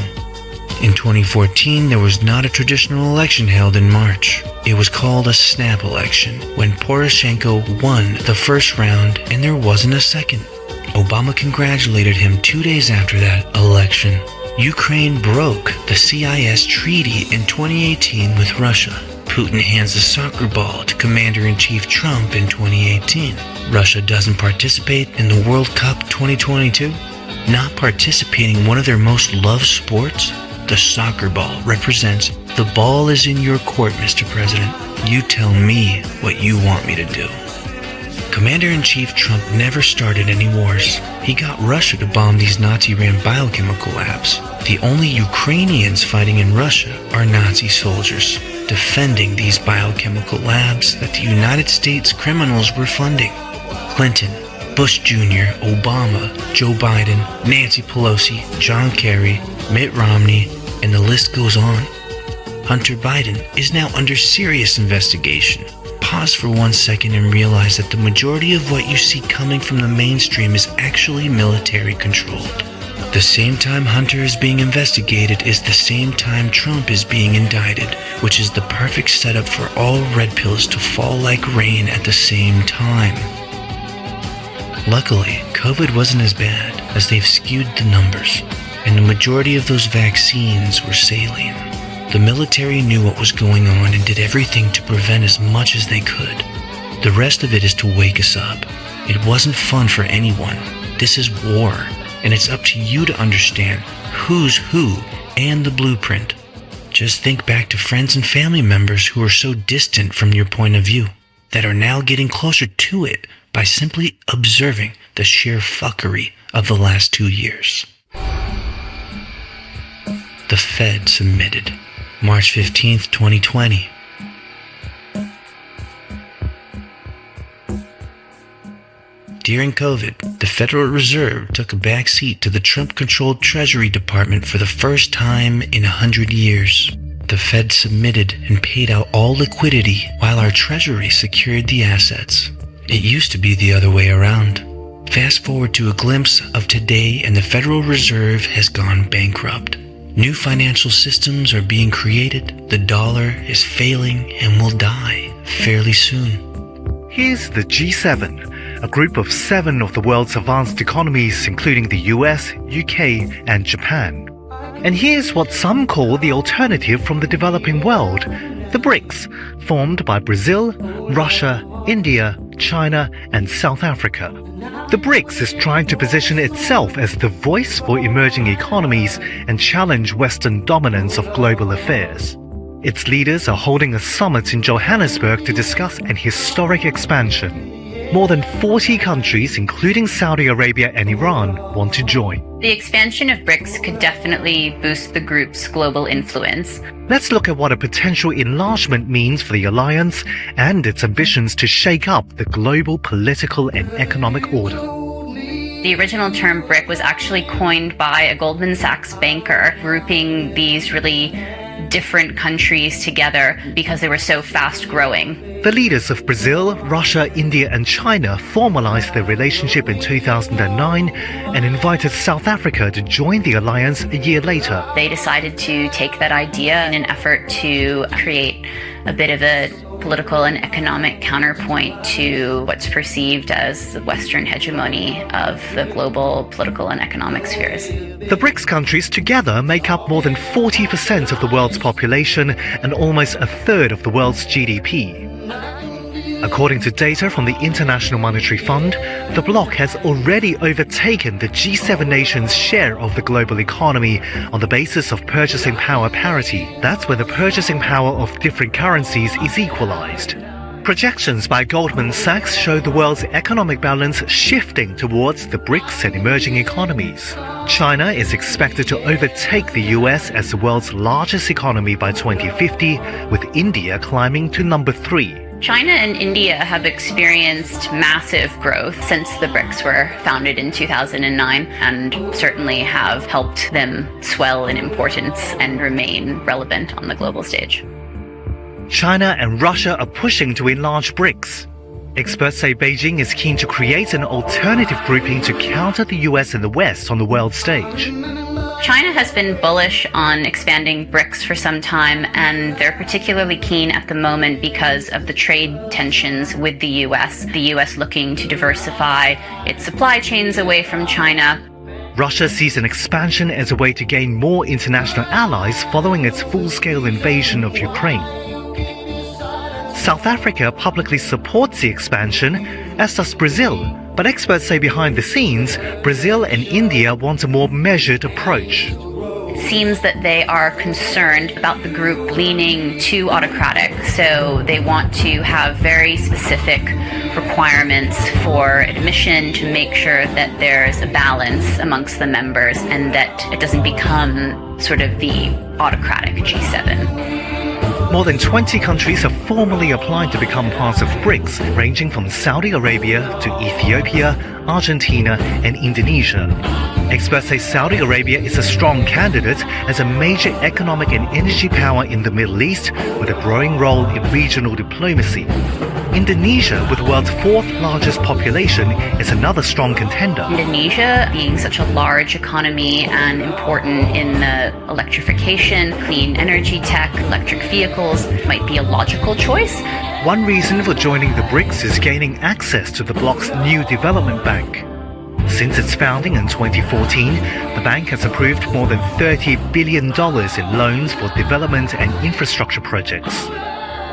In 2014, there was not a traditional election held in March. It was called a snap election, when Poroshenko won the first round and there wasn't a second. Obama congratulated him 2 days after that election. Ukraine broke the CIS treaty in 2018 with Russia. Putin hands the soccer ball to Commander-in-Chief Trump in 2018. Russia doesn't participate in the World Cup 2022. Not participating in one of their most loved sports? The soccer ball represents the ball is in your court, Mr. President. You tell me what you want me to do. Commander-in-Chief Trump never started any wars. He got Russia to bomb these Nazi-ran biochemical labs. The only Ukrainians fighting in Russia are Nazi soldiers, defending these biochemical labs that the United States criminals were funding. Clinton, Bush Jr., Obama, Joe Biden, Nancy Pelosi, John Kerry, Mitt Romney, and the list goes on. Hunter Biden is now under serious investigation. Pause for 1 second and realize that the majority of what you see coming from the mainstream is actually military controlled. The same time Hunter is being investigated is the same time Trump is being indicted, which is the perfect setup for all red pills to fall like rain at the same time. Luckily, COVID wasn't as bad, as they've skewed the numbers, and the majority of those vaccines were saline. The military knew what was going on and did everything to prevent as much as they could. The rest of it is to wake us up. It wasn't fun for anyone. This is war, and it's up to you to understand who's who and the blueprint. Just think back to friends and family members who are so distant from your point of view, that are now getting closer to it by simply observing the sheer fuckery of the last 2 years. The Fed submitted. March 15th, 2020. During COVID, the Federal Reserve took a back seat to the Trump-controlled Treasury Department for the first time in 100 years. The Fed submitted and paid out all liquidity while our Treasury secured the assets. It used to be the other way around. Fast forward to a glimpse of today and the Federal Reserve has gone bankrupt. New financial systems are being created, the dollar is failing and will die fairly soon. Here's the G7, a group of 7 of the world's advanced economies, including the US, UK, and Japan. And here's what some call the alternative from the developing world, the BRICS, formed by Brazil, Russia, India, China, and South Africa. The BRICS is trying to position itself as the voice for emerging economies and challenge Western dominance of global affairs. Its leaders are holding a summit in Johannesburg to discuss an historic expansion. More than 40 countries, including Saudi Arabia and Iran, want to join. The expansion of BRICS could definitely boost the group's global influence. Let's look at what a potential enlargement means for the alliance and its ambitions to shake up the global political and economic order. The original term BRIC was actually coined by a Goldman Sachs banker, grouping these really different countries together because they were so fast growing. The leaders of Brazil, Russia, India, and China formalized their relationship in 2009 and invited South Africa to join the alliance a year later. They decided to take that idea in an effort to create a bit of a political and economic counterpoint to what's perceived as the Western hegemony of the global political and economic spheres. The BRICS countries together make up more than 40% of the world's population and almost a third of the world's GDP. According to data from the International Monetary Fund, the bloc has already overtaken the G7 nations' share of the global economy on the basis of purchasing power parity. That's when the purchasing power of different currencies is equalized. Projections by Goldman Sachs show the world's economic balance shifting towards the BRICS and emerging economies. China is expected to overtake the US as the world's largest economy by 2050, with India climbing to number 3. China and India have experienced massive growth since the BRICS were founded in 2009 and certainly have helped them swell in importance and remain relevant on the global stage. China and Russia are pushing to enlarge BRICS. Experts say Beijing is keen to create an alternative grouping to counter the US and the West on the world stage. China has been bullish on expanding BRICS for some time, and they're particularly keen at the moment because of the trade tensions with the US. The US looking to diversify its supply chains away from China. Russia sees an expansion as a way to gain more international allies following its full-scale invasion of Ukraine. South Africa publicly supports the expansion, as does Brazil, but experts say behind the scenes, Brazil and India want a more measured approach. It seems that they are concerned about the group leaning too autocratic, so they want to have very specific requirements for admission to make sure that there's a balance amongst the members and that it doesn't become sort of the autocratic G7. More than 20 countries have formally applied to become part of BRICS, ranging from Saudi Arabia to Ethiopia, Argentina, and Indonesia. Experts say Saudi Arabia is a strong candidate as a major economic and energy power in the Middle East with a growing role in regional diplomacy. Indonesia, with the world's fourth largest population, is another strong contender. Indonesia, being such a large economy and important in the electrification, clean energy tech, electric vehicles, might be a logical choice. One reason for joining the BRICS is gaining access to the bloc's new development bank. Since its founding in 2014, the bank has approved more than $30 billion in loans for development and infrastructure projects.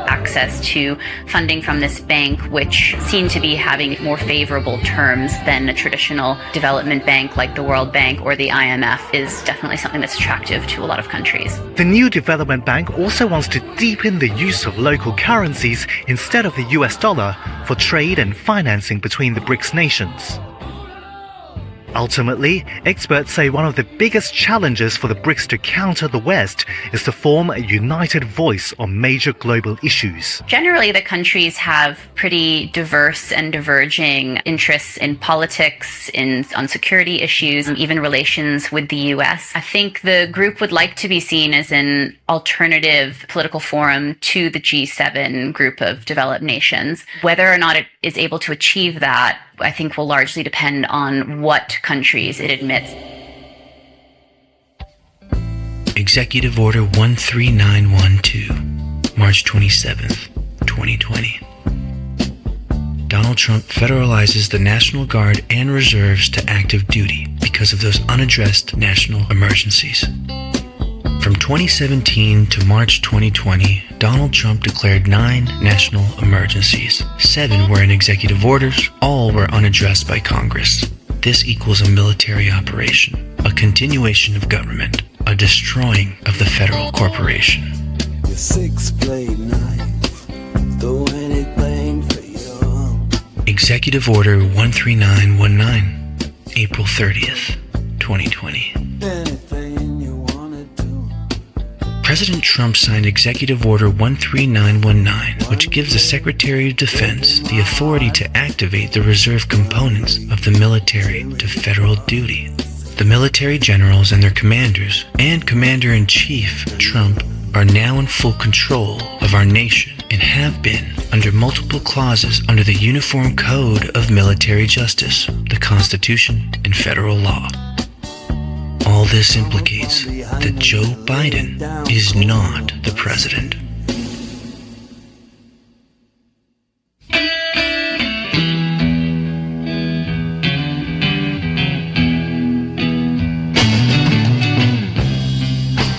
Access to funding from this bank, which seem to be having more favorable terms than a traditional development bank like the World Bank or the IMF, is definitely something that's attractive to a lot of countries. The new development bank also wants to deepen the use of local currencies instead of the US dollar for trade and financing between the BRICS nations. Ultimately, experts say one of the biggest challenges for the BRICS to counter the West is to form a united voice on major global issues. Generally, the countries have pretty diverse and diverging interests in politics, on security issues, and even relations with the US. I think the group would like to be seen as an alternative political forum to the G7 group of developed nations. Whether or not it is able to achieve that, I think, will largely depend on what countries it admits. Executive Order 13912, March 27th, 2020. Donald Trump federalizes the National Guard and Reserves to active duty because of those unaddressed national emergencies. From 2017 to March 2020, Donald Trump declared 9 national emergencies. 7 were in executive orders, all were unaddressed by Congress. This equals a military operation, a continuation of government, a destroying of the federal corporation. Your 6-blade knife, throw anything for you. Executive Order 13919, April 30th, 2020. President Trump signed Executive Order 13919, which gives the Secretary of Defense the authority to activate the reserve components of the military to federal duty. The military generals and their commanders, and Commander-in-Chief Trump, are now in full control of our nation and have been under multiple clauses under the Uniform Code of Military Justice, the Constitution, and federal law. All this implicates that Joe Biden is not the president.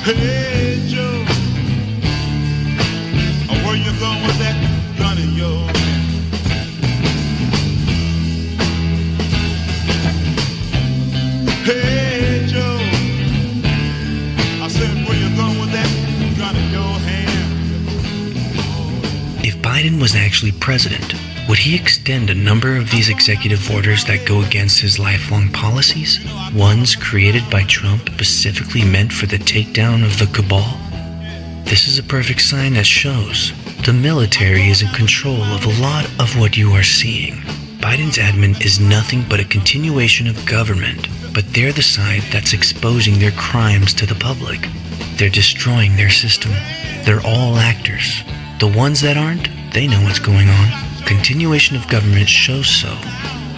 Hey Joe, where you going with that gun of yours? Hey Joe, I said where you going with that gun in your hand? If Biden was actually president, would he extend a number of these executive orders that go against his lifelong policies? Ones created by Trump specifically meant for the takedown of the cabal? This is a perfect sign that shows the military is in control of a lot of what you are seeing. Biden's admin is nothing but a continuation of government, but they're the side that's exposing their crimes to the public. They're destroying their system. They're all actors. The ones that aren't, they know what's going on. Continuation of government shows so.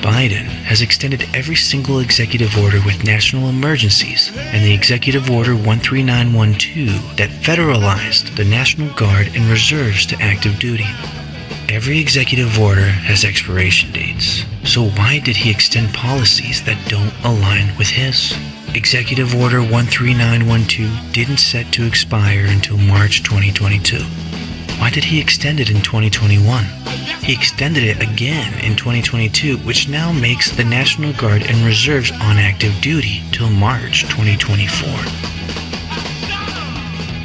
Biden has extended every single executive order with national emergencies and the Executive Order 13912 that federalized the National Guard and reserves to active duty. Every executive order has expiration dates, so why did he extend policies that don't align with his? Executive Order 13912 didn't set to expire until March 2022. Why did he extend it in 2021? He extended it again in 2022, which now makes the National Guard and reserves on active duty till March 2024.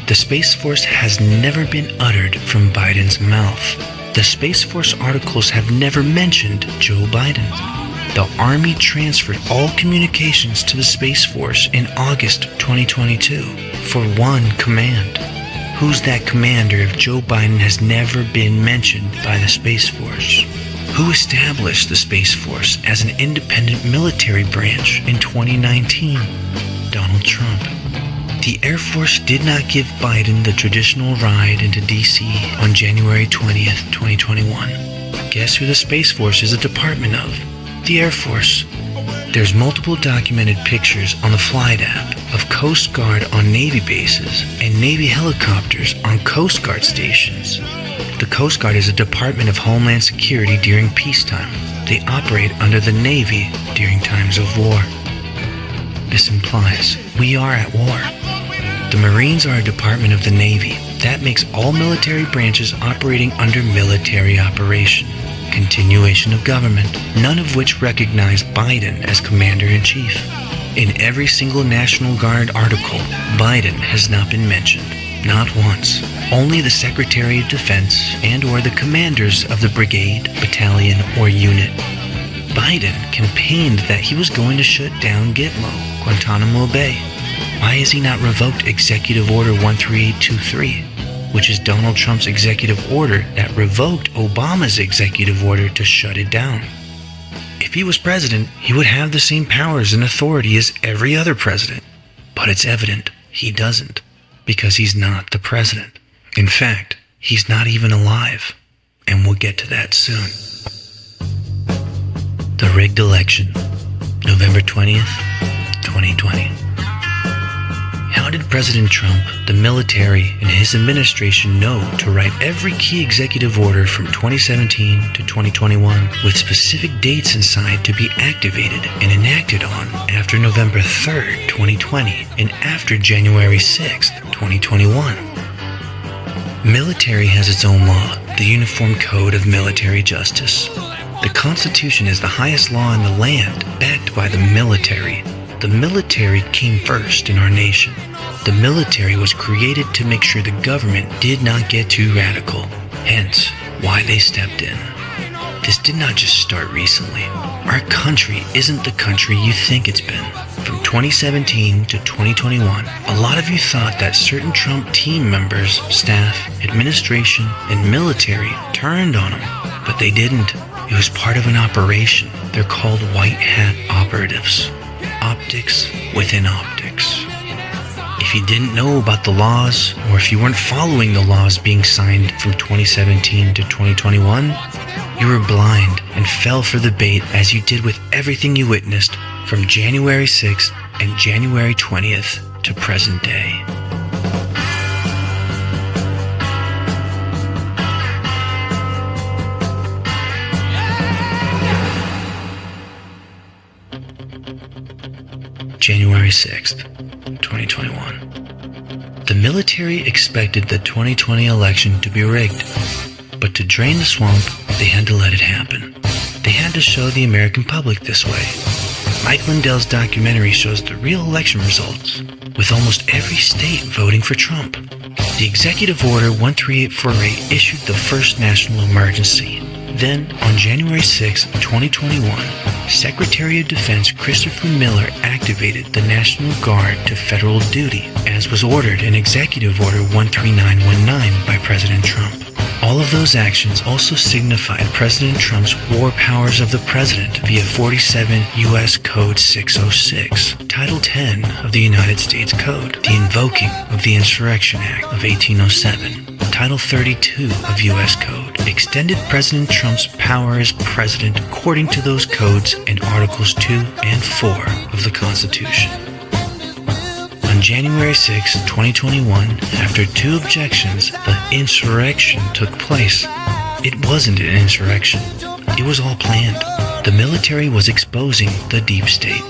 The Space Force has never been uttered from Biden's mouth. The Space Force articles have never mentioned Joe Biden. The Army transferred all communications to the Space Force in August 2022 for one command. Who's that commander if Joe Biden has never been mentioned by the Space Force? Who established the Space Force as an independent military branch in 2019? Donald Trump. The Air Force did not give Biden the traditional ride into D.C. on January 20th, 2021. Guess who the Space Force is a department of? The Air Force. There's multiple documented pictures on the Flight app of Coast Guard on Navy bases and Navy helicopters on Coast Guard stations. The Coast Guard is a department of Homeland Security during peacetime. They operate under the Navy during times of war. This implies we are at war. The Marines are a department of the Navy. That makes all military branches operating under military operation. Continuation of government, none of which recognize Biden as Commander-in-Chief. In every single National Guard article, Biden has not been mentioned. Not once. Only the Secretary of Defense and or the commanders of the brigade, battalion, or unit. Biden campaigned that he was going to shut down Gitmo, Guantanamo Bay. Why has he not revoked Executive Order 13823? Which is Donald Trump's executive order that revoked Obama's executive order to shut it down. If he was president, he would have the same powers and authority as every other president. But it's evident he doesn't, because he's not the president. In fact, he's not even alive. And we'll get to that soon. The rigged election, November 20th, 2020. How did President Trump, the military, and his administration know to write every key executive order from 2017 to 2021 with specific dates inside to be activated and enacted on after November 3rd, 2020 and after January 6th, 2021? Military has its own law, the Uniform Code of Military Justice. The Constitution is the highest law in the land, backed by the military. The military came first in our nation. The military was created to make sure the government did not get too radical, hence why they stepped in. This did not just start recently. Our country isn't the country you think it's been. From 2017 to 2021, a lot of you thought that certain Trump team members, staff, administration, and military turned on him, but they didn't. It was part of an operation. They're called white hat operatives. Optics within optics. If you didn't know about the laws, or if you weren't following the laws being signed from 2017 to 2021, you were blind and fell for the bait as you did with everything you witnessed from January 6th and January 20th to present day. January 6th, 2021. The military expected the 2020 election to be rigged, but to drain the swamp, they had to let it happen. They had to show the American public this way. Mike Lindell's documentary shows the real election results, with almost every state voting for Trump. The Executive Order 13848 issued the first national emergency. Then, on January 6, 2021, Secretary of Defense Christopher Miller activated the National Guard to federal duty, as was ordered in Executive Order 13919 by President Trump. All of those actions also signified President Trump's war powers of the president via 47 U.S. Code 606, Title 10 of the United States Code, the invoking of the Insurrection Act of 1807, Title 32 of U.S. Code extended President Trump's power as president according to those codes in Articles 2 and 4 of the Constitution. On January 6, 2021, after 2 objections, the insurrection took place. It wasn't an insurrection. It was all planned. The military was exposing the deep state.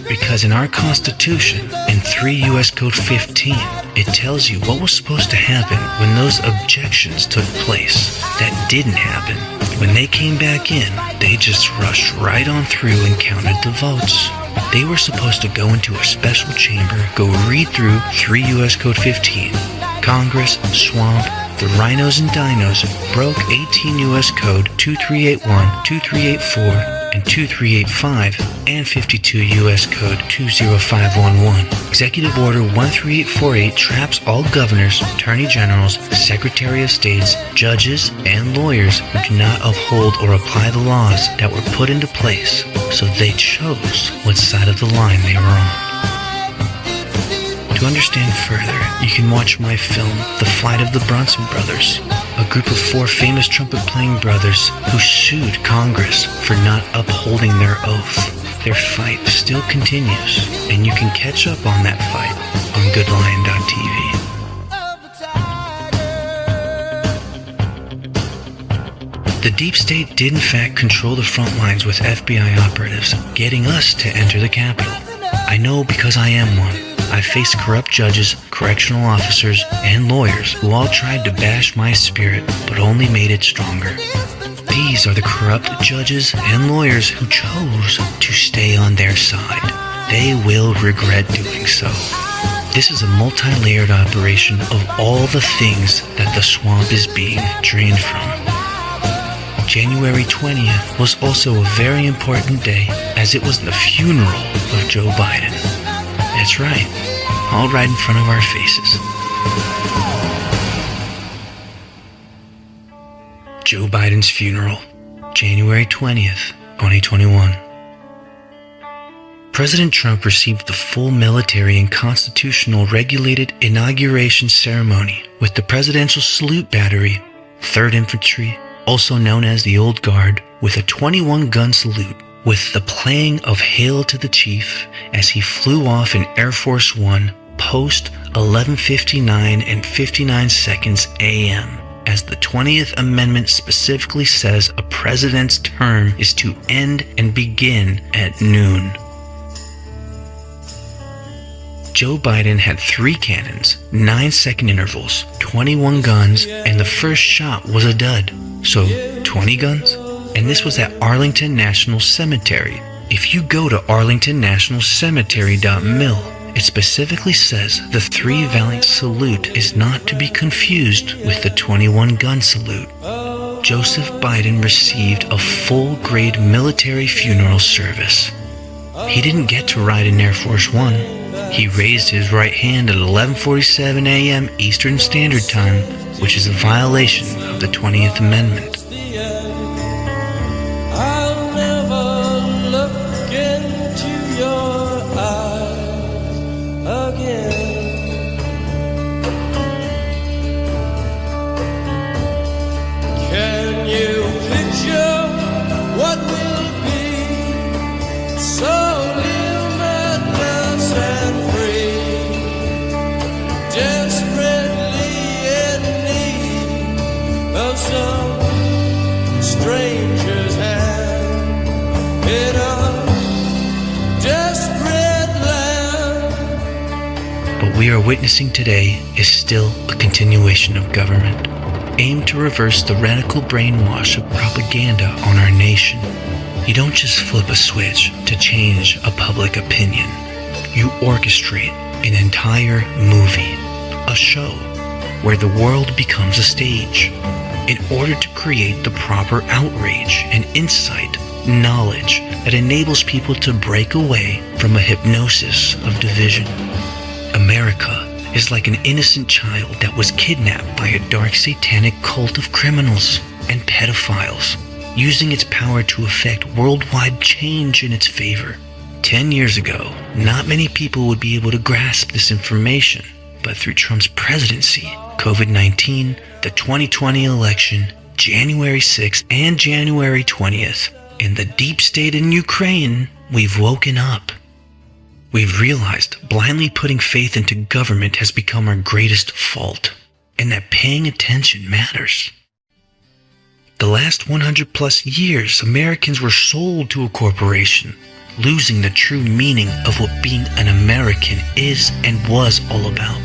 Because in our Constitution, in 3 U.S. Code 15, it tells you what was supposed to happen when those objections took place. That didn't happen. When they came back in, they just rushed right on through and counted the votes. They were supposed to go into a special chamber, go read through 3 U.S. Code 15. Congress, swamp, the rhinos and dinos broke 18 U.S. Code 2381, 2384, and 2385, and 52 U.S. Code 20511. Executive Order 13848 traps all governors, attorney generals, secretary of states, judges, and lawyers who do not uphold or apply the laws that were put into place, so they chose what side of the line they were on. To understand further, you can watch my film, The Flight of the Bronson Brothers, a group of 4 famous trumpet-playing brothers who sued Congress for not upholding their oath. Their fight still continues, and you can catch up on that fight on goodlion.tv. The deep state did in fact control the front lines with FBI operatives, getting us to enter the Capitol. I know because I am one. I faced corrupt judges, correctional officers, and lawyers who all tried to bash my spirit, but only made it stronger. These are the corrupt judges and lawyers who chose to stay on their side. They will regret doing so. This is a multi-layered operation of all the things that the swamp is being drained from. January 20th was also a very important day, as it was the funeral of Joe Biden. That's right, all right in front of our faces. Joe Biden's funeral, January 20th, 2021. President Trump received the full military and constitutional regulated inauguration ceremony with the Presidential Salute Battery, 3rd Infantry, also known as the Old Guard, with a 21-gun salute, with the playing of Hail to the Chief as he flew off in Air Force One post 11:59 and 59 seconds a.m. as the 20th Amendment specifically says a president's term is to end and begin at noon. Joe Biden had 3 cannons, 9-second intervals, 21 guns, and the first shot was a dud. So, 20 guns? And this was at Arlington National Cemetery. If you go to arlingtonnationalcemetery.mil, it specifically says the 3 valiant salute is not to be confused with the 21 gun salute. Joseph Biden received a full-grade military funeral service. He didn't get to ride in Air Force One. He raised his right hand at 11:47 a.m. Eastern Standard Time, which is a violation of the 20th Amendment. I'll never look into your eyes again. Can you picture what will be? So limitless and free, desperately in need of some stranger's hand in a desperate land. What we are witnessing today is still a continuation of government, aimed to reverse the radical brainwash of propaganda on our nation. You don't just flip a switch to change a public opinion. You orchestrate an entire movie, a show, where the world becomes a stage, in order to create the proper outrage and insight, knowledge that enables people to break away from a hypnosis of division. America is like an innocent child that was kidnapped by a dark satanic cult of criminals and pedophiles, using its power to effect worldwide change in its favor. 10 years ago, not many people would be able to grasp this information, but through Trump's presidency, COVID-19, the 2020 election, January 6th and January 20th. In the deep state in Ukraine, we've woken up. We've realized blindly putting faith into government has become our greatest fault, and that paying attention matters. The last 100 plus years, Americans were sold to a corporation, losing the true meaning of what being an American is and was all about.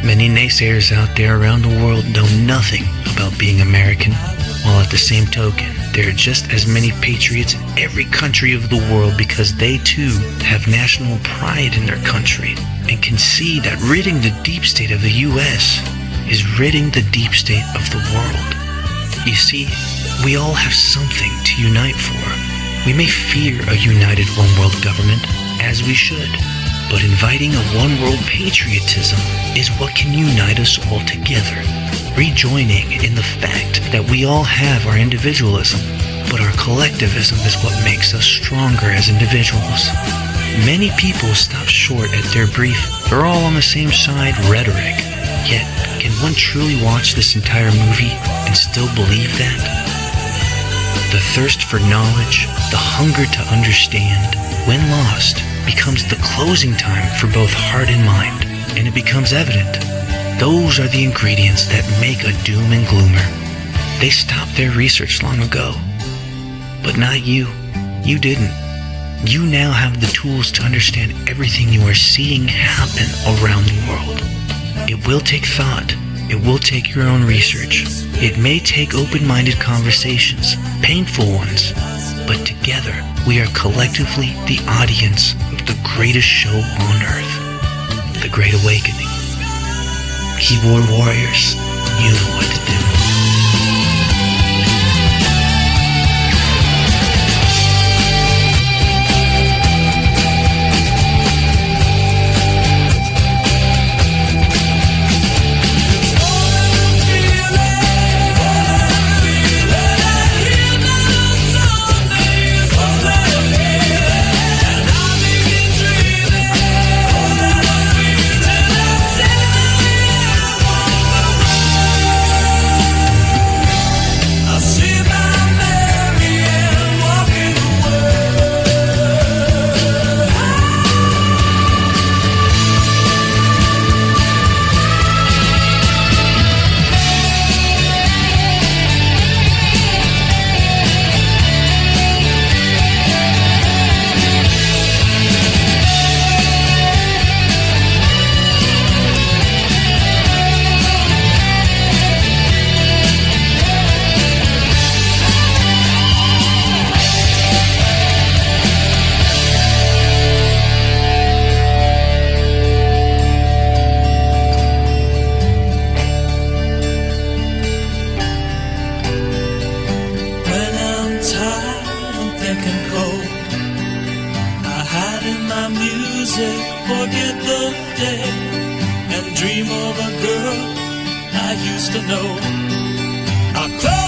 Many naysayers out there around the world know nothing about being American, while at the same token, there are just as many patriots in every country of the world because they too have national pride in their country and can see that ridding the deep state of the U.S. is ridding the deep state of the world. You see, we all have something to unite for. We may fear a united one-world government, as we should, but inviting a one-world patriotism is what can unite us all together. Rejoining in the fact that we all have our individualism, but our collectivism is what makes us stronger as individuals. Many people stop short at their brief, "we're all on the same side" rhetoric. Yet, can one truly watch this entire movie and still believe that? The thirst for knowledge, the hunger to understand, when lost, becomes the closing time for both heart and mind, and it becomes evident. Those are the ingredients that make a doom and gloomer. They stopped their research long ago. But not you. You didn't. You now have the tools to understand everything you are seeing happen around the world. It will take thought. It will take your own research. It may take open-minded conversations, painful ones, but together we are collectively the audience of the greatest show on earth, the Great Awakening. Keyboard warriors, you know what to do. Forget the day and dream of a girl I used to know. I close